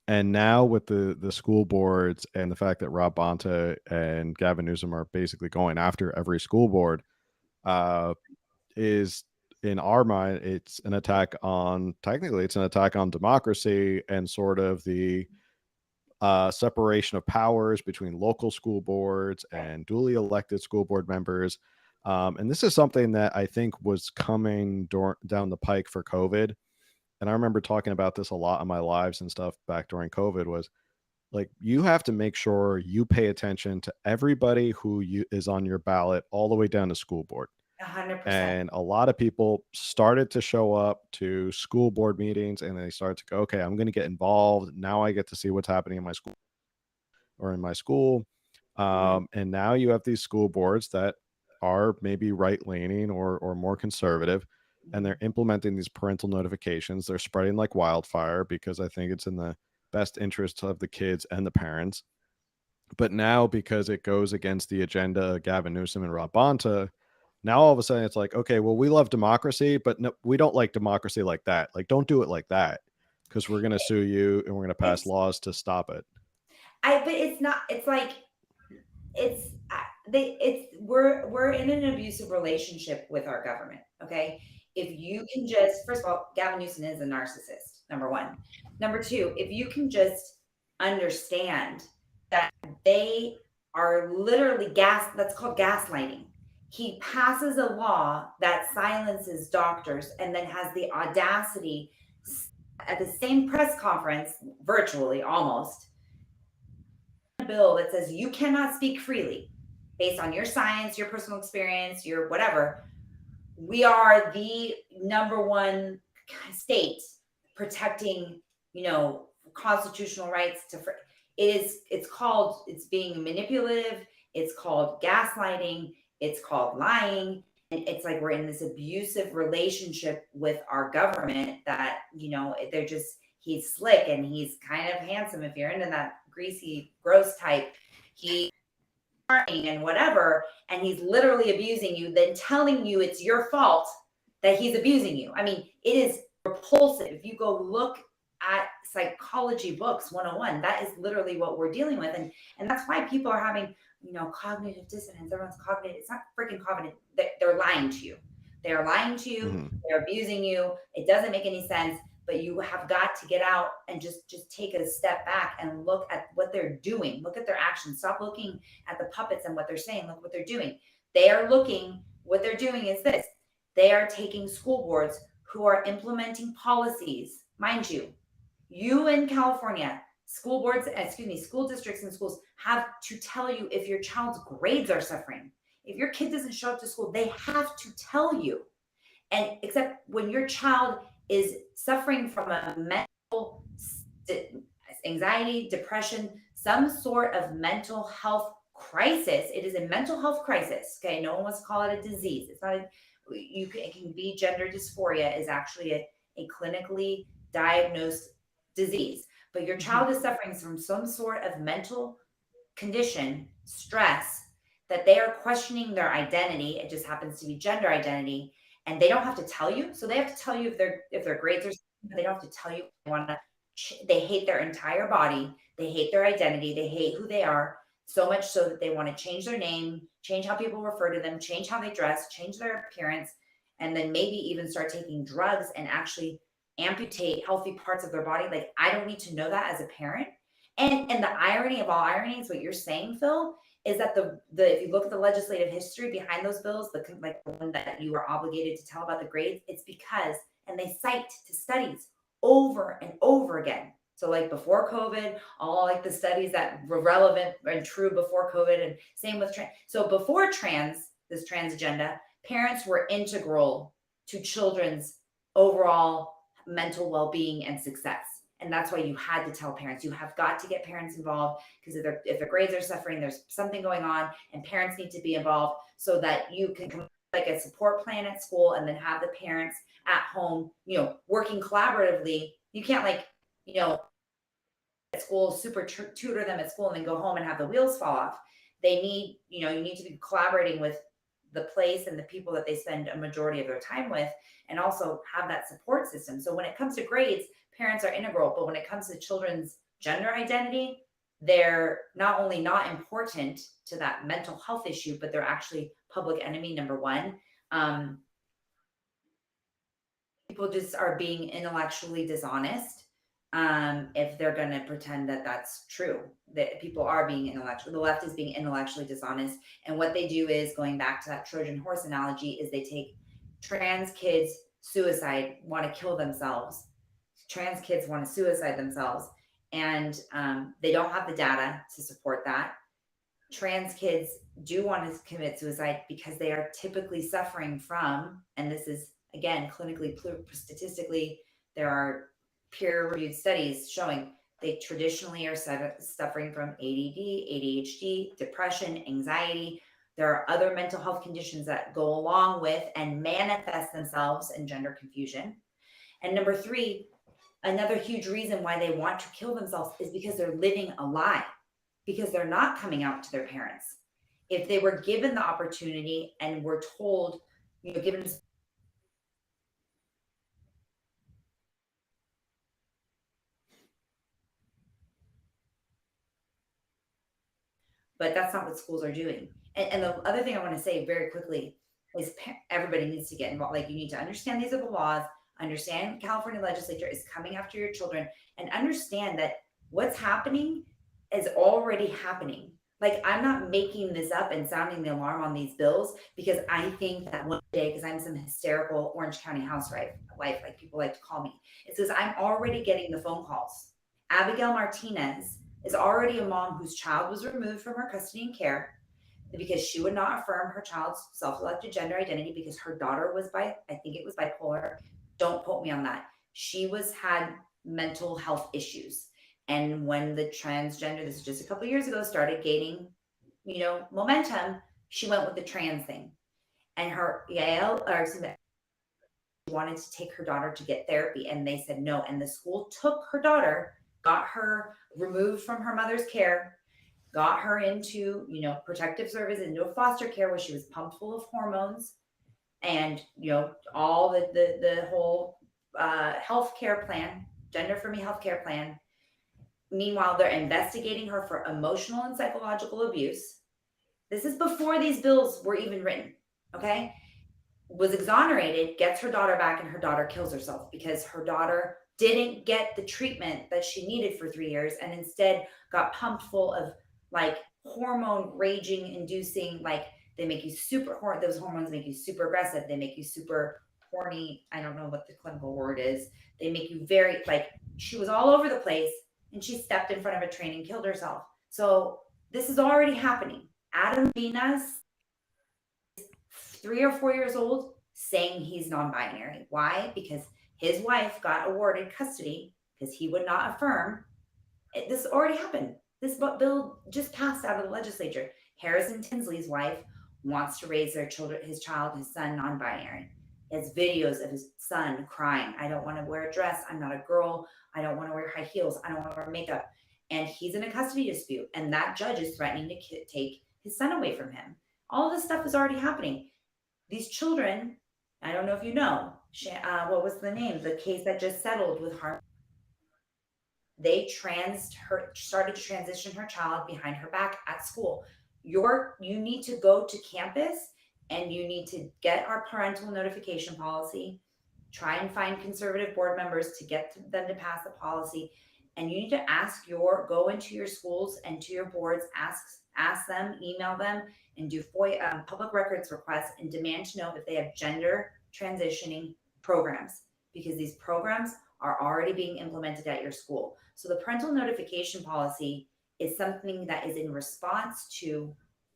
And now with the school boards and the fact that Rob Bonta and Gavin Newsom are basically going after every school board, is in our mind, it's an attack on democracy and sort of the separation of powers between local school boards and duly elected school board members. And this is something that I think was coming down the pike for COVID. And I remember talking about this a lot in my lives and stuff back during COVID was like, you have to make sure you pay attention to everybody who is on your ballot all the way down to school board. 100%. And a lot of people started to show up to school board meetings and they started to go, okay, I'm going to get involved. Now I get to see what's happening in my school or in my school. And now you have these school boards that are maybe right leaning or more conservative, and they're implementing these parental notifications. They're spreading like wildfire because I think it's in the best interest of the kids and the parents. But now, because it goes against the agenda of Gavin Newsom and Rob Bonta, now all of a sudden it's like, okay, well, we love democracy, but no, we don't like democracy like that. Like, don't do it like that, because we're going to sue you and we're going to pass laws to stop it. But it's not. It's like we're in an abusive relationship with our government. Okay, if you can just, first of all, Gavin Newsom is a narcissist. Number one. Number two, if you can just understand that they are literally that's called gaslighting. He passes a law that silences doctors and then has the audacity at the same press conference, virtually almost, a bill that says you cannot speak freely based on your science, your personal experience, your whatever. We are the number one state protecting, constitutional rights to it's being manipulative, it's called gaslighting, it's called lying, and it's like we're in this abusive relationship with our government that, he's slick and he's kind of handsome if you're into that greasy gross type. He and whatever, and he's literally abusing you, then telling you it's your fault that he's abusing you. I mean, it is repulsive. If you go look at psychology books 101, that is literally what we're dealing with. And that's why people are having, cognitive dissonance. Everyone's cognitive. It's not freaking cognitive. They're lying to you. They are lying to you. Mm-hmm. They're abusing you. It doesn't make any sense. But you have got to get out and just take a step back and look at what they're doing. Look at their actions. Stop looking at the puppets and what they're saying. Look what they're doing. What they're doing is this. They are taking school boards who are implementing policies. Mind you in California, school districts and schools have to tell you if your child's grades are suffering. If your kid doesn't show up to school, they have to tell you. And except when your child is suffering from a mental anxiety, depression, some sort of mental health crisis. It is a mental health crisis. Okay, no one wants to call it a disease. It's not. It can be gender dysphoria is actually a clinically diagnosed disease. But your child is suffering from some sort of mental condition, stress, that they are questioning their identity. It just happens to be gender identity. And they don't have to tell you. So they have to tell you if their grades are, they don't have to tell you. They hate their entire body. They hate their identity. They hate who they are so much so that they want to change their name, change how people refer to them, change how they dress, change their appearance, and then maybe even start taking drugs and actually amputate healthy parts of their body. Like, I don't need to know that as a parent. And the irony of all ironies, what you're saying, Phil, is that the if you look at the legislative history behind those bills, the one that you are obligated to tell about the grades, it's because, and they cite to studies over and over again. So like before COVID, all like the studies that were relevant and true before COVID, and same with trans. So before this trans agenda, parents were integral to children's overall mental well-being and success. And that's why you had to tell parents. You have got to get parents involved, because if their grades are suffering, there's something going on, and parents need to be involved so that you can come like a support plan at school and then have the parents at home, working collaboratively. You can't at school, super tutor them at school and then go home and have the wheels fall off. They need, you need to be collaborating with the place and the people that they spend a majority of their time with, and also have that support system. So when it comes to grades, parents are integral, but when it comes to children's gender identity, they're not only not important to that mental health issue, but they're actually public enemy number one. People just are being intellectually dishonest if they're going to pretend that that's true, that people are being intellectual. The left is being intellectually dishonest. And what they do is, going back to that Trojan horse analogy, is they take trans kids want to kill themselves. Trans kids want to suicide themselves, and they don't have the data to support that. Trans kids do want to commit suicide because they are typically suffering from, and this is again clinically, statistically, there are peer-reviewed studies showing they traditionally are suffering from ADD, ADHD, depression, anxiety. There are other mental health conditions that go along with and manifest themselves in gender confusion. And number three, another huge reason why they want to kill themselves is because they're living a lie, because they're not coming out to their parents. If they were given the opportunity and were told, given but that's not what schools are doing. And the other thing I want to say very quickly is everybody needs to get involved. Like, you need to understand these are the laws, understand California legislature is coming after your children, and understand that what's happening is already happening. Like, I'm not making this up and sounding the alarm on these bills because I think that one day, because I'm some hysterical Orange County housewife, like people like to call me, it's because I'm already getting the phone calls. Abigail Martinez is already a mom whose child was removed from her custody and care because she would not affirm her child's self-elected gender identity because her daughter was I think it was bipolar. Don't quote me on that. She had mental health issues. And when the transgender, this is just a couple of years ago, started gaining, momentum, she went with the trans thing. And her Yale, or excuse me, wanted to take her daughter to get therapy, and they said no. And the school took her daughter, got her removed from her mother's care, got her into, protective service, into a foster care where she was pumped full of hormones and, all the whole health care plan, gender for me health care plan. Meanwhile, they're investigating her for emotional and psychological abuse. This is before these bills were even written. Okay. Was exonerated, gets her daughter back, and her daughter kills herself because her daughter didn't get the treatment that she needed for 3 years and instead got pumped full of like hormone raging inducing, like they make you those hormones make you super aggressive. They make you super horny. I don't know what the clinical word is. They make you very, like, she was all over the place and she stepped in front of a train and killed herself. So this is already happening. Adam Venus, 3 or 4 years old, saying he's non-binary. Why? Because his wife got awarded custody because he would not affirm. This already happened. This bill just passed out of the legislature. Harrison Tinsley's wife wants to raise his son, non-binary. He has videos of his son crying. I don't want to wear a dress. I'm not a girl. I don't want to wear high heels. I don't want to wear makeup. And he's in a custody dispute. And that judge is threatening to take his son away from him. All this stuff is already happening. These children, I don't know if you know, what was the name? The case that just settled with Harm. They started to transition her child behind her back at school. You need to go to campus and you need to get our parental notification policy, try and find conservative board members to get them to pass the policy. And you need to go into your schools and to your boards, ask them, email them, and do FOIA, public records requests, and demand to know if they have gender transitioning programs, because these programs are already being implemented at your school. So the parental notification policy is something that is in response to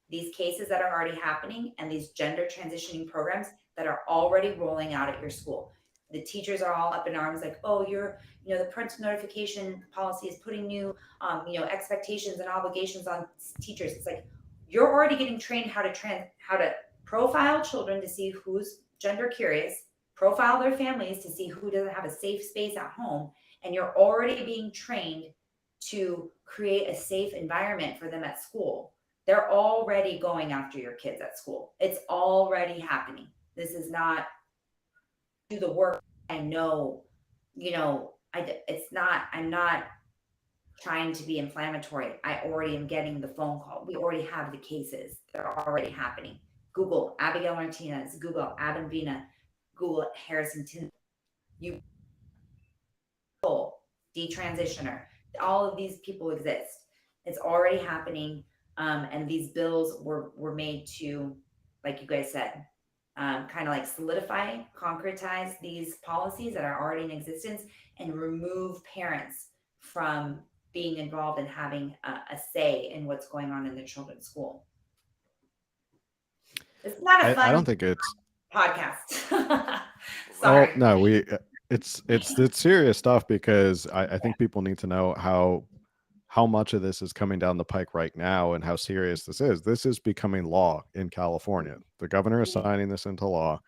these cases that are already happening and these gender transitioning programs that are already rolling out at your school. The teachers are all up in arms like, oh, the parental notification policy is putting new, expectations and obligations on teachers. It's like, you're already getting trained how to profile children to see who's gender curious, profile their families to see who doesn't have a safe space at home. And you're already being trained to create a safe environment for them at school. They're already going after your kids at school. It's already happening. This is not do the work. I know, I'm not trying to be inflammatory. I already am getting the phone call. We already have the cases. They're already happening. Google Abigail Martinez, Google Adam Vina, Google Harrison Tinsley. You detransitioner. All of these people exist. It's already happening. And these bills were made to, like you guys said, kind of like solidify, concretize these policies that are already in existence and remove parents from being involved and having a say in what's going on in their children's school. It's not a fun I don't think it's podcast. Sorry. Oh no, it's serious stuff, because I think people need to know how much of this is coming down the pike right now and how serious this is. This is becoming law in California. The governor is signing this into law.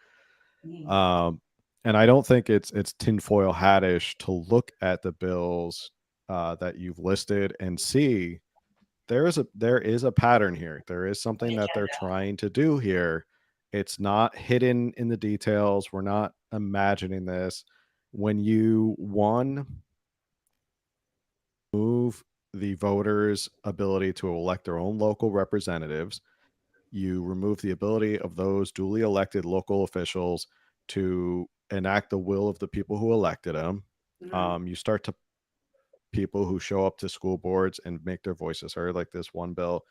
And I don't think it's tinfoil hattish to look at the bills that you've listed and see there is a pattern here. There is something that they're trying to do here. It's not hidden in the details. We're not imagining this. When you move the voters' ability to elect their own local representatives, you remove the ability of those duly elected local officials to enact the will of the people who elected them. You start to people who show up to school boards and make their voices heard, like this one bill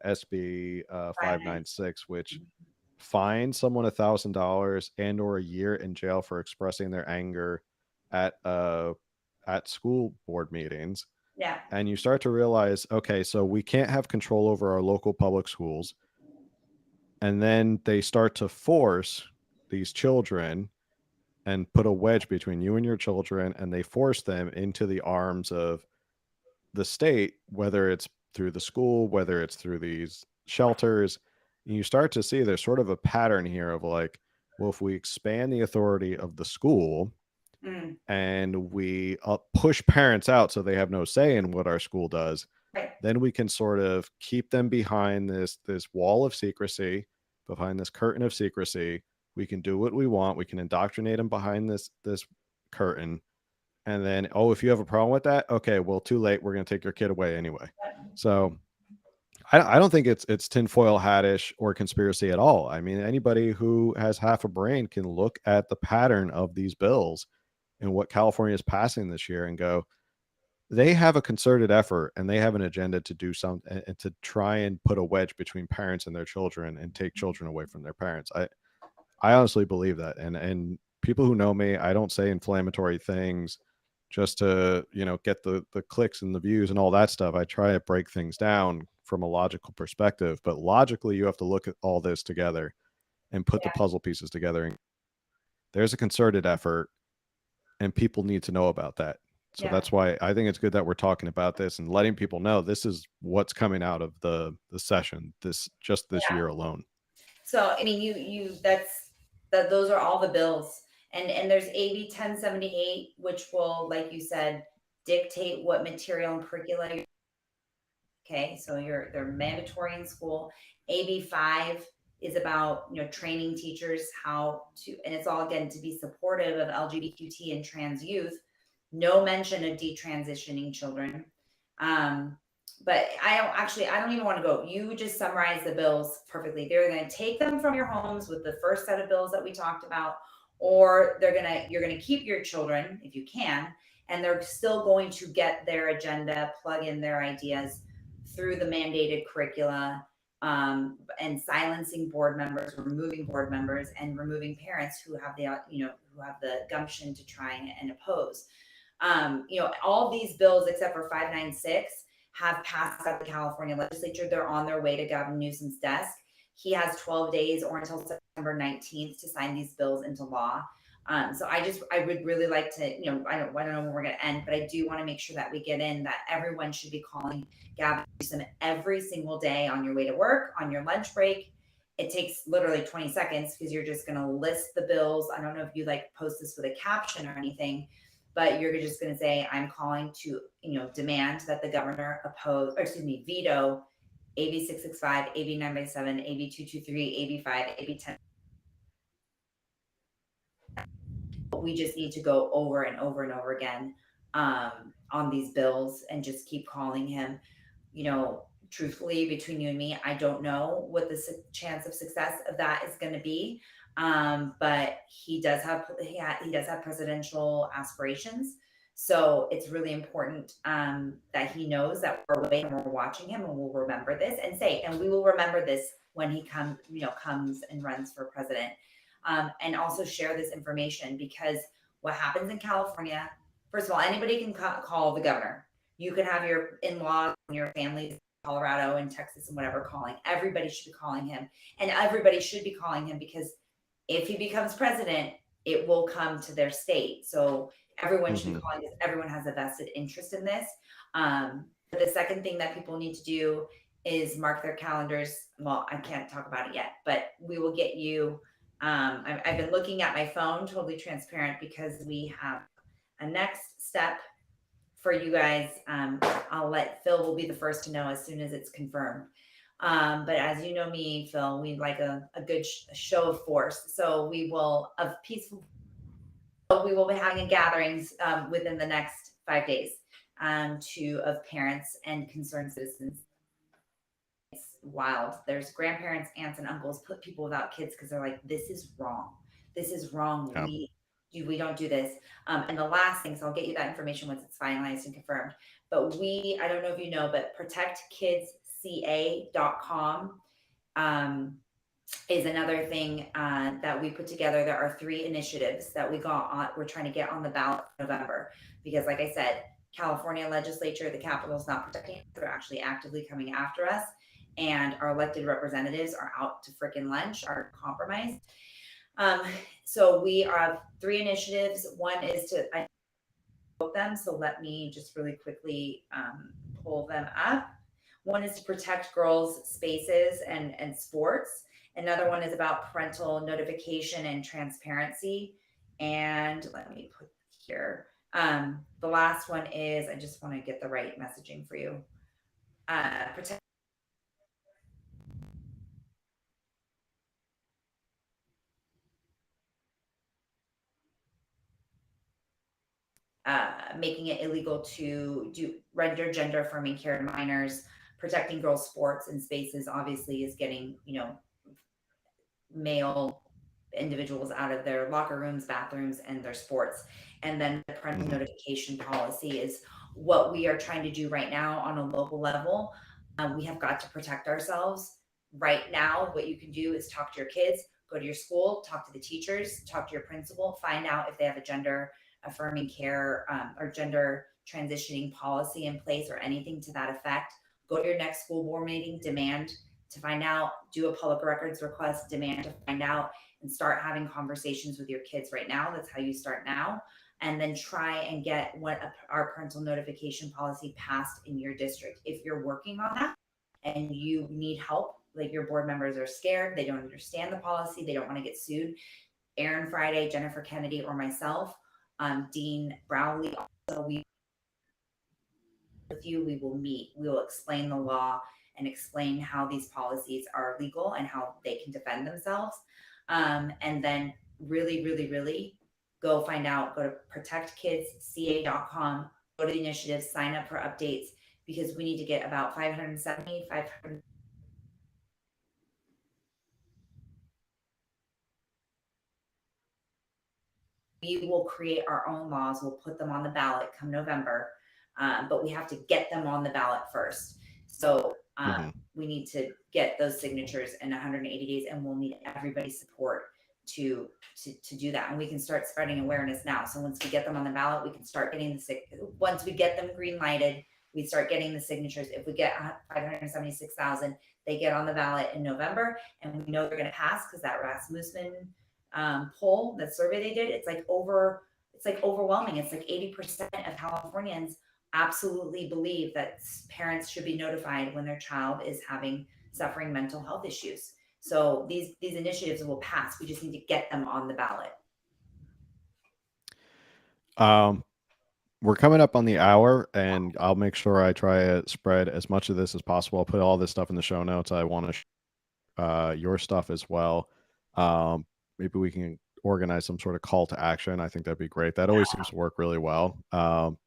SB 596. 596, which fines someone $1,000 and or a year in jail for expressing their anger at school board meetings. Yeah. And you start to realize, okay, so we can't have control over our local public schools. And then they start to force these children and put a wedge between you and your children, and they force them into the arms of the state, whether it's through the school, whether it's through these shelters. And you start to see there's sort of a pattern here of like, well, if we expand the authority of the school Mm. and we push parents out so they have no say in what our school does, Right. then we can sort of keep them behind this wall of secrecy, behind this curtain of secrecy. We can do what we want. We can indoctrinate them behind this curtain. And then, oh, if you have a problem with that, okay, well, too late. We're going to take your kid away anyway. So I don't think it's tinfoil hattish or conspiracy at all. I mean, anybody who has half a brain can look at the pattern of these bills and what California is passing this year and go, they have a concerted effort and they have an agenda to do something and to try and put a wedge between parents and their children and take children away from their parents. I honestly believe that. And people who know me, I don't say inflammatory things just to, get the clicks and the views and all that stuff. I try to break things down from a logical perspective, but logically you have to look at all this together and put the Yeah. puzzle pieces together. And there's a concerted effort and people need to know about that. So Yeah. that's why I think it's good that we're talking about this and letting people know this is what's coming out of the session this Yeah. year alone. So I mean, those are all the bills, and there's AB 1078, which will, like you said, dictate what material and curricula. Okay, so they're mandatory in school. AB 5 is about training teachers how to, and it's all again to be supportive of LGBTQ and trans youth. No mention of detransitioning children. But I don't even want to go. You just summarize the bills perfectly. They're going to take them from your homes with the first set of bills that we talked about, or you're going to keep your children if you can, and they're still going to get their agenda, plug in their ideas through the mandated curricula, and silencing board members, removing board members, and removing parents who have the gumption to try and oppose. All these bills except for 596 have passed out the California legislature. They're on their way to Gavin Newsom's desk. He has 12 days or until September 19th to sign these bills into law. So I would really like to, I don't know when we're going to end, but I do want to make sure that we get in that everyone should be calling Gavin Newsom every single day on your way to work, on your lunch break. It takes literally 20 seconds because you're just going to list the bills. I don't know if you post this with a caption or anything, but you're just going to say, I'm calling to, demand that the governor veto AB 665, AB 957, AB 223, AB 5, AB 10. We just need to go over and over and over again on these bills and just keep calling him. Truthfully, between you and me, I don't know what the chance of success of that is going to be. But he does have presidential aspirations. So it's really important that he knows that we're awake and we're watching him, and we'll remember this and we will remember this when he comes and runs for president. And also share this information, because what happens in California, first of all, anybody can call the governor. You can have your in-laws and your families in Colorado and Texas and whatever calling. Everybody should be calling him, and everybody should be calling him, because if he becomes president, it will come to their state. So everyone should be calling, because everyone has a vested interest in this. But the second thing that people need to do is mark their calendars. Well, I can't talk about it yet, but we will get you. I've been looking at my phone, totally transparent, because we have a next step for you guys. I'll let Phil will be the first to know as soon as it's confirmed. But as you know me, Phil, we'd like a good show of force. So we will be having gatherings within the next 5 days of parents and concerned citizens. It's wild. There's grandparents, aunts, and uncles put people without kids because they're like, this is wrong. This is wrong. Yeah. We don't do this. And the last thing, so I'll get you that information once it's finalized and confirmed. But I don't know if you know, but Protect Kids ca.com is another thing that we put together. There are 3 initiatives that we're trying to get on the ballot in November, because like I said, California legislature, the Capitol's not protecting us. They're actually actively coming after us. And our elected representatives are out to frickin' lunch, are compromised. So we have 3 initiatives. One is I wrote them, so let me just really quickly pull them up. One is to protect girls' spaces and sports. Another one is about parental notification and transparency. And let me put here. The last one is, I just want to get the right messaging for you. Protect making it illegal to render gender affirming care to minors, protecting girls' sports and spaces. Obviously, is getting male individuals out of their locker rooms, bathrooms, and their sports. And then the parental notification policy is what we are trying to do right now on a local level. We have got to protect ourselves. Right now, what you can do is talk to your kids, go to your school, talk to the teachers, talk to your principal, find out if they have a gender affirming care or gender transitioning policy in place or anything to that effect. Go to your next school board meeting, demand to find out, do a public records request, demand to find out, and start having conversations with your kids right now. That's how you start now. And then try and get our parental notification policy passed in your district. If you're working on that and you need help, like your board members are scared, they don't understand the policy, they don't want to get sued, Aaron Friday, Jennifer Kennedy, or myself, Dean Browley, also we will meet, we will explain the law and explain how these policies are legal and how they can defend themselves. And then really, really, really go find out, go to protectkidsca.com, go to the initiative, sign up for updates, because we need to get about 500. We will create our own laws. We'll put them on the ballot come November, but we have to get them on the ballot first. So we need to get those signatures in 180 days, and we'll need everybody's support to do that. And we can start spreading awareness now. So once we get them on the ballot, we can start getting once we get them green lighted, we start getting the signatures. If we get 576,000, they get on the ballot in November, and we know they're going to pass because that Rasmussen poll, that survey they did, it's like overwhelming. It's like 80% of Californians absolutely believe that parents should be notified when their child is suffering mental health issues. So these initiatives will pass. We just need to get them on the ballot. We're coming up on the hour, and I'll make sure I try to spread as much of this as possible. I'll put all this stuff in the show notes. I want to your stuff as well. Maybe we can organize some sort of call to action. I think that'd be great. That always seems to work really well.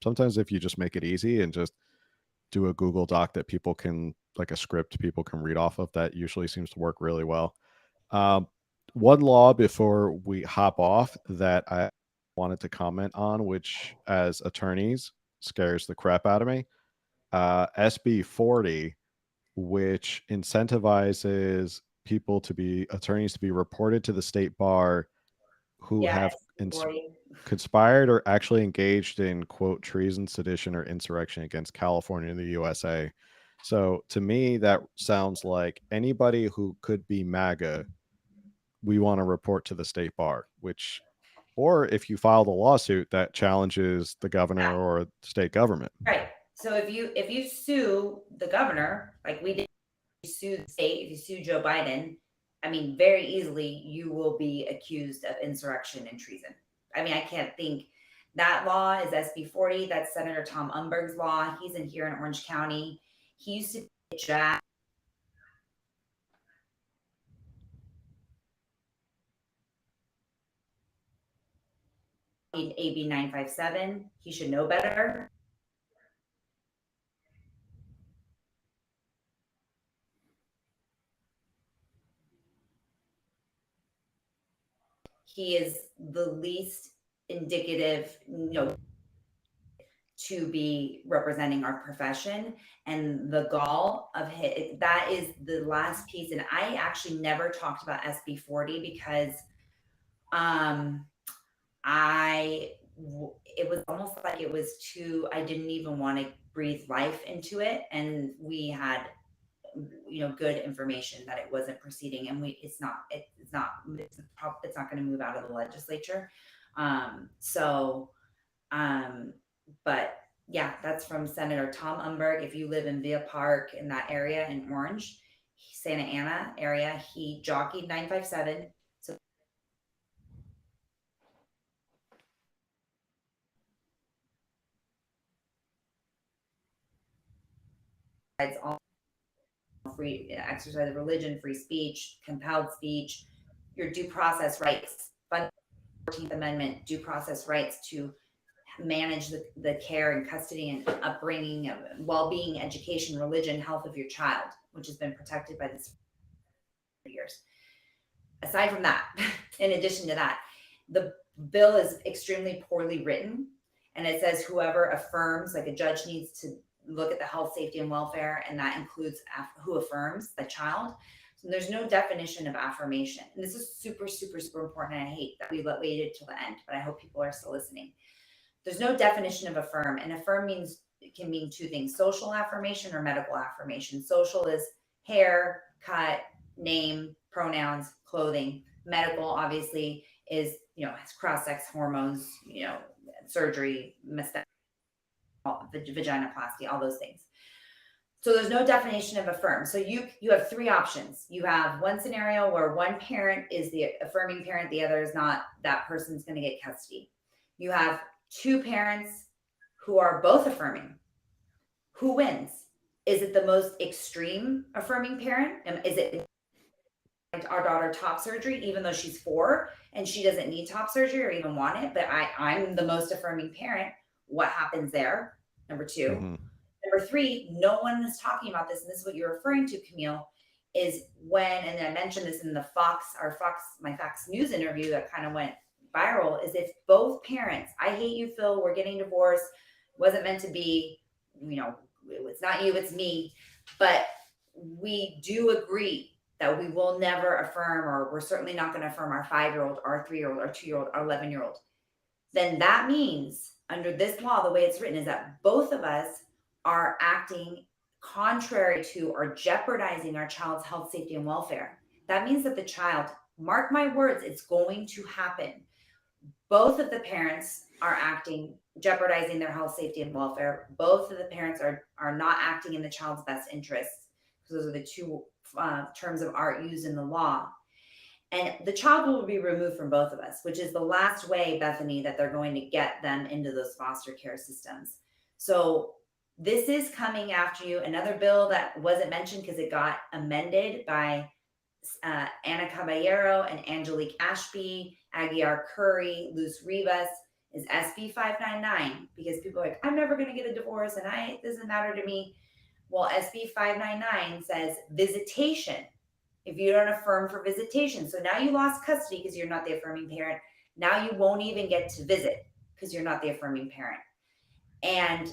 Sometimes if you just make it easy and just do a Google Doc that people can, like a script people can read off of, that usually seems to work really well. One law before we hop off that I wanted to comment on, which as attorneys scares the crap out of me, SB 40, which incentivizes attorneys to be reported to the state bar who have conspired or actually engaged in, quote, treason, sedition, or insurrection against California and the USA. So to me, that sounds like anybody who could be MAGA, we want to report to the state bar, or if you filed a lawsuit that challenges the governor or state government. Right. So if you sue the governor, like we did, sue the state, if you sue Joe Biden, I mean, very easily you will be accused of insurrection and treason. I mean, I can't think. That law is SB 40. That's Senator Tom Umberg's law. He's in here in Orange County. He used to be Jack. In AB 957. He should know better. He is the least indicative, to be representing our profession. And the gall of that is the last piece. And I actually never talked about SB 40 because it was almost like it was too, I didn't even want to breathe life into it. And we had, good information that it wasn't proceeding, and it's not going to move out of the legislature. But yeah, that's from Senator Tom Umberg. If you live in Villa Park, in that area in Orange, Santa Ana area, he jockeyed 957. So it's all free exercise of religion, free speech, compelled speech, your due process rights, 14th Amendment due process rights to manage the care and custody and upbringing, well-being, education, religion, health of your child, which has been protected by this for years. Aside from that, in addition to that, the bill is extremely poorly written, and it says whoever affirms, like a judge needs to look at the health, safety, and welfare, and that includes who affirms the child. So there's no definition of affirmation, and this is super, super, super important. And I hate that we waited till the end, but I hope people are still listening. There's no definition of affirm, and affirm can mean two things: social affirmation or medical affirmation. Social is hair, cut, name, pronouns, clothing. Medical obviously is, has cross-sex hormones, surgery, vaginoplasty, all those things. So there's no definition of affirm. So you have three options. You have one scenario where one parent is the affirming parent, the other is not. That person's going to get custody. You have two parents who are both affirming. Who wins? Is it the most extreme affirming parent? Is it our daughter top surgery, even though she's 4 and she doesn't need top surgery or even want it, but I'm the most affirming parent? What happens there? Number 2. Mm-hmm. Number 3, no one is talking about this, and this is what you're referring to, Camille, is when, and I mentioned this in the my Fox News interview that kind of went viral, is if both parents, I hate you, Phil, we're getting divorced, wasn't meant to be, it's not you, it's me, but we do agree that we will never affirm, or we're certainly not going to affirm our 5-year-old, our 3-year-old, our 2-year-old, our 11-year-old, then that means under this law, the way it's written, is that both of us are acting contrary to or jeopardizing our child's health, safety, and welfare. That means that the child, mark my words, it's going to happen. Both of the parents are acting, jeopardizing their health, safety, and welfare. Both of the parents are not acting in the child's best interests, because those are the two terms of art used in the law. And the child will be removed from both of us, which is the last way, Bethany, that they're going to get them into those foster care systems. So this is coming after you. Another bill that wasn't mentioned because it got amended by Ana Caballero and Angelique Ashby, Aguiar Curry, Luz Rivas, is SB 599, because people are like, I'm never going to get a divorce and it doesn't matter to me. Well, SB 599 says visitation. If you don't affirm for visitation, so now you lost custody because you're not the affirming parent. Now you won't even get to visit because you're not the affirming parent. And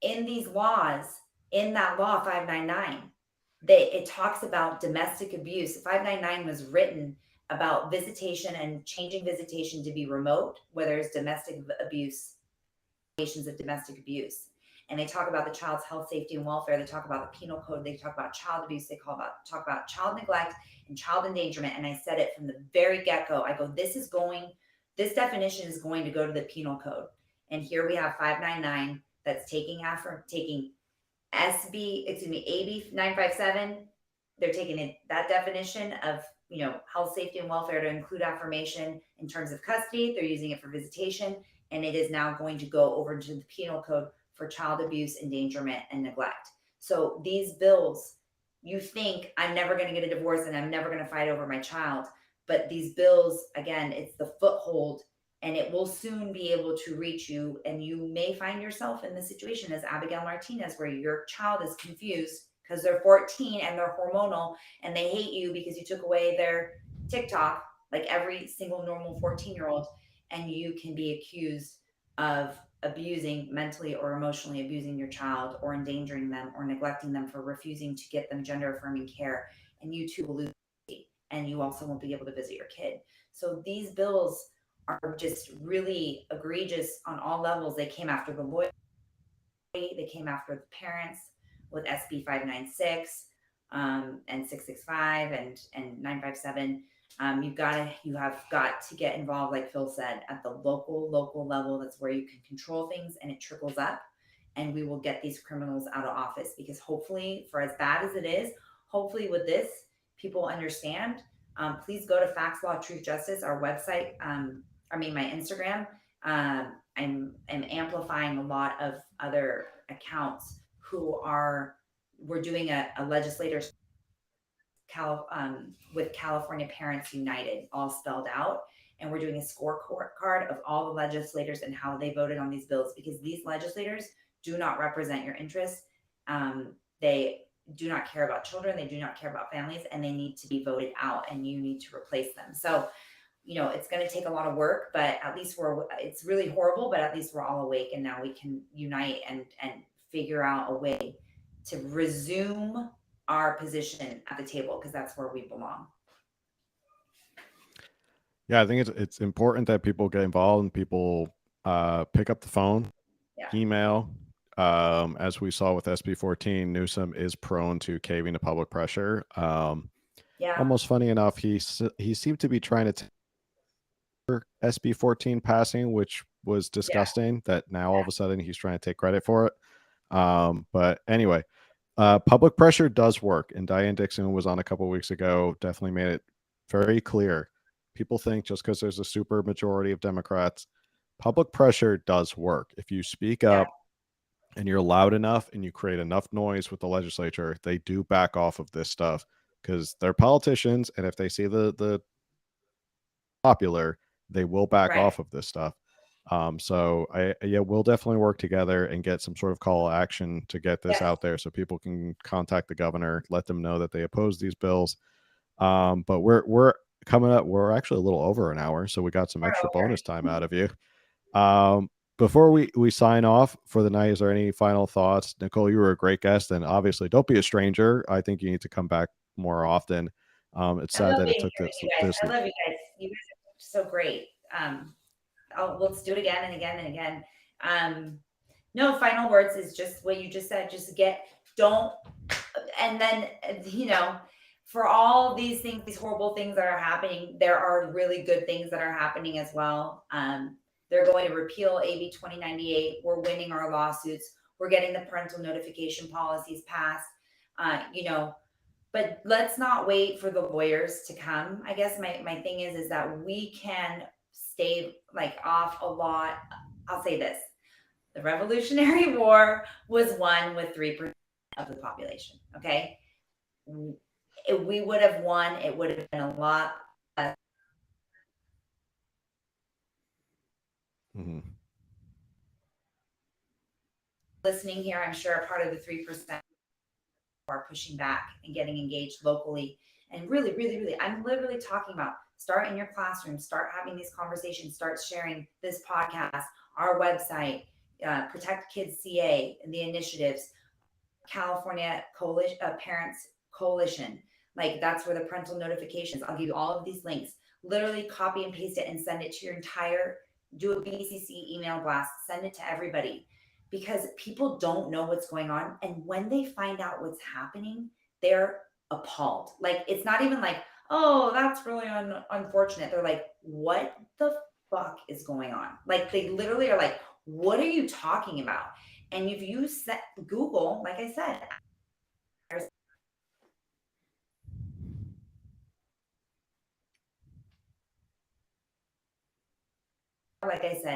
in these laws, in that law 599, it talks about domestic abuse. 599 was written about visitation and changing visitation to be remote, where there's domestic abuse, allegations of domestic abuse. And they talk about the child's health, safety, and welfare. They talk about the penal code. They talk about child abuse. They talk about child neglect and child endangerment. And I said it from the very get-go. I go, this definition is going to go to the penal code. And here we have 599 that's taking AB 957. They're taking that definition of health, safety, and welfare to include affirmation in terms of custody. They're using it for visitation, and it is now going to go over to the penal code for child abuse, endangerment, and neglect. So these bills, you think I'm never going to get a divorce and I'm never going to fight over my child, but these bills, again, it's the foothold, and it will soon be able to reach you, and you may find yourself in the situation as Abigail Martinez, where your child is confused because they're 14 and they're hormonal and they hate you because you took away their TikTok, like every single normal 14-year-old, and you can be accused of abusing, mentally or emotionally abusing your child, or endangering them, or neglecting them, for refusing to get them gender affirming care, and you too will lose, and you also won't be able to visit your kid. So these bills are just really egregious on all levels. They came after the lawyer, they came after the parents with SB 596 and 665 and 957. You have got to get involved, like Phil said, at the local level. That's where you can control things, and it trickles up, and we will get these criminals out of office. Because hopefully, for as bad as it is, hopefully with this, people understand. Please go to Facts, Law, Truth, Justice, our website. My Instagram. I'm amplifying a lot of other accounts we're doing a legislators with California Parents United, all spelled out. And we're doing a scorecard of all the legislators and how they voted on these bills, because these legislators do not represent your interests. They do not care about children. They do not care about families, and they need to be voted out, and you need to replace them. So, it's going to take a lot of work, but at least it's really horrible, but at least we're all awake, and now we can unite and figure out a way to resume our position at the table, because that's where we belong. Yeah, I think it's important that people get involved and people pick up the phone, email. As we saw with SB 14, Newsom is prone to caving to public pressure. Almost funny enough, he seemed to be trying to SB 14 passing, which was disgusting. That now all of a sudden he's trying to take credit for it. But anyway, public pressure does work, and Diane Dixon was on a couple of weeks ago, definitely made it very clear. People think just because there's a super majority of Democrats, public pressure does work. If you speak up and you're loud enough and you create enough noise with the legislature, they do back off of this stuff, because they're politicians, and if they see the popular, they will back off of this stuff. So we'll definitely work together and get some sort of call to action to get this out there, so people can contact the governor, let them know that they oppose these bills. But we're coming up. We're actually a little over an hour, so we got some extra bonus time out of you. Before we sign off for the night, is there any final thoughts? Nicole, you were a great guest, and obviously don't be a stranger. I think you need to come back more often. It's sad that it took this. I love you guys. You guys are so great. Let's do it again and again and again. No, final words is just what you just said. Just and then, for all these things, these horrible things that are happening, there are really good things that are happening as well. They're going to repeal AB 2098. We're winning our lawsuits. We're getting the parental notification policies passed. But let's not wait for the lawyers to come. I guess my thing is that we can stay off a lot. I'll say this: the Revolutionary War was won with 3% of the population. Okay, if we would have won, it would have been a lot less. Listening here, I'm sure a part of the 3% are pushing back and getting engaged locally. And really, really, really, I'm literally talking about start in your classroom, start having these conversations, start sharing this podcast, our website, Protect Kids CA, and the initiatives, California Coalition, Parents Coalition. That's where the parental notifications. I'll give you all of these links. Literally copy and paste it and send it to your do a BCC email blast, send it to everybody, because people don't know what's going on. And when they find out what's happening, they're appalled. It's not even oh, that's really unfortunate. They're like, what the fuck is going on? They literally are like, what are you talking about? And if you set Google, like I said,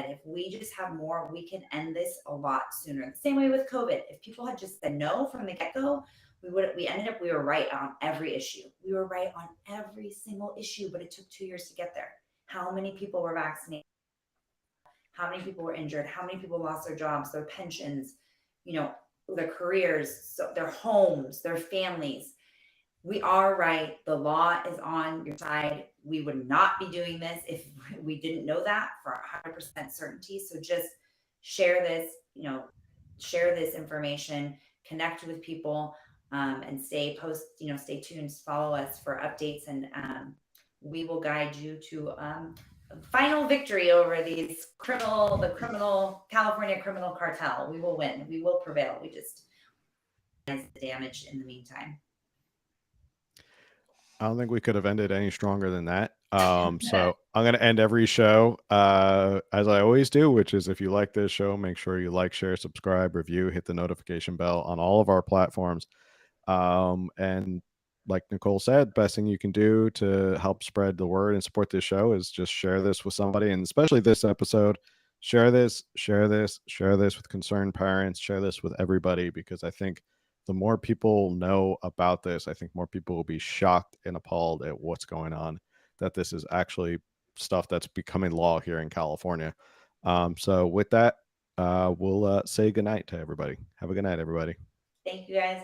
if we just have more, we can end this a lot sooner. The same way with COVID. If people had just said no from the get-go, we were right on every issue. We were right on every single issue, but it took 2 years to get there. How many people were vaccinated? How many people were injured? How many people lost their jobs, their pensions, their careers, their homes, their families? We are right. The law is on your side. We would not be doing this if we didn't know that for 100% certainty. So just share this, share this information, connect with people, and stay tuned, follow us for updates, and we will guide you to final victory over the criminal California criminal cartel. We will win. We will prevail. We just the damage in the meantime. I don't think we could have ended any stronger than that. So I'm going to end every show as I always do, which is if you like this show, make sure you like, share, subscribe, review, hit the notification bell on all of our platforms. And like Nicole said, best thing you can do to help spread the word and support this show is just share this with somebody, and especially this episode. Share this with concerned parents, share this with everybody, because I think the more people know about this, I think more people will be shocked and appalled at what's going on, that this is actually stuff that's becoming law here in California. So with that, we'll say goodnight to everybody. Have a good night, everybody. Thank you guys.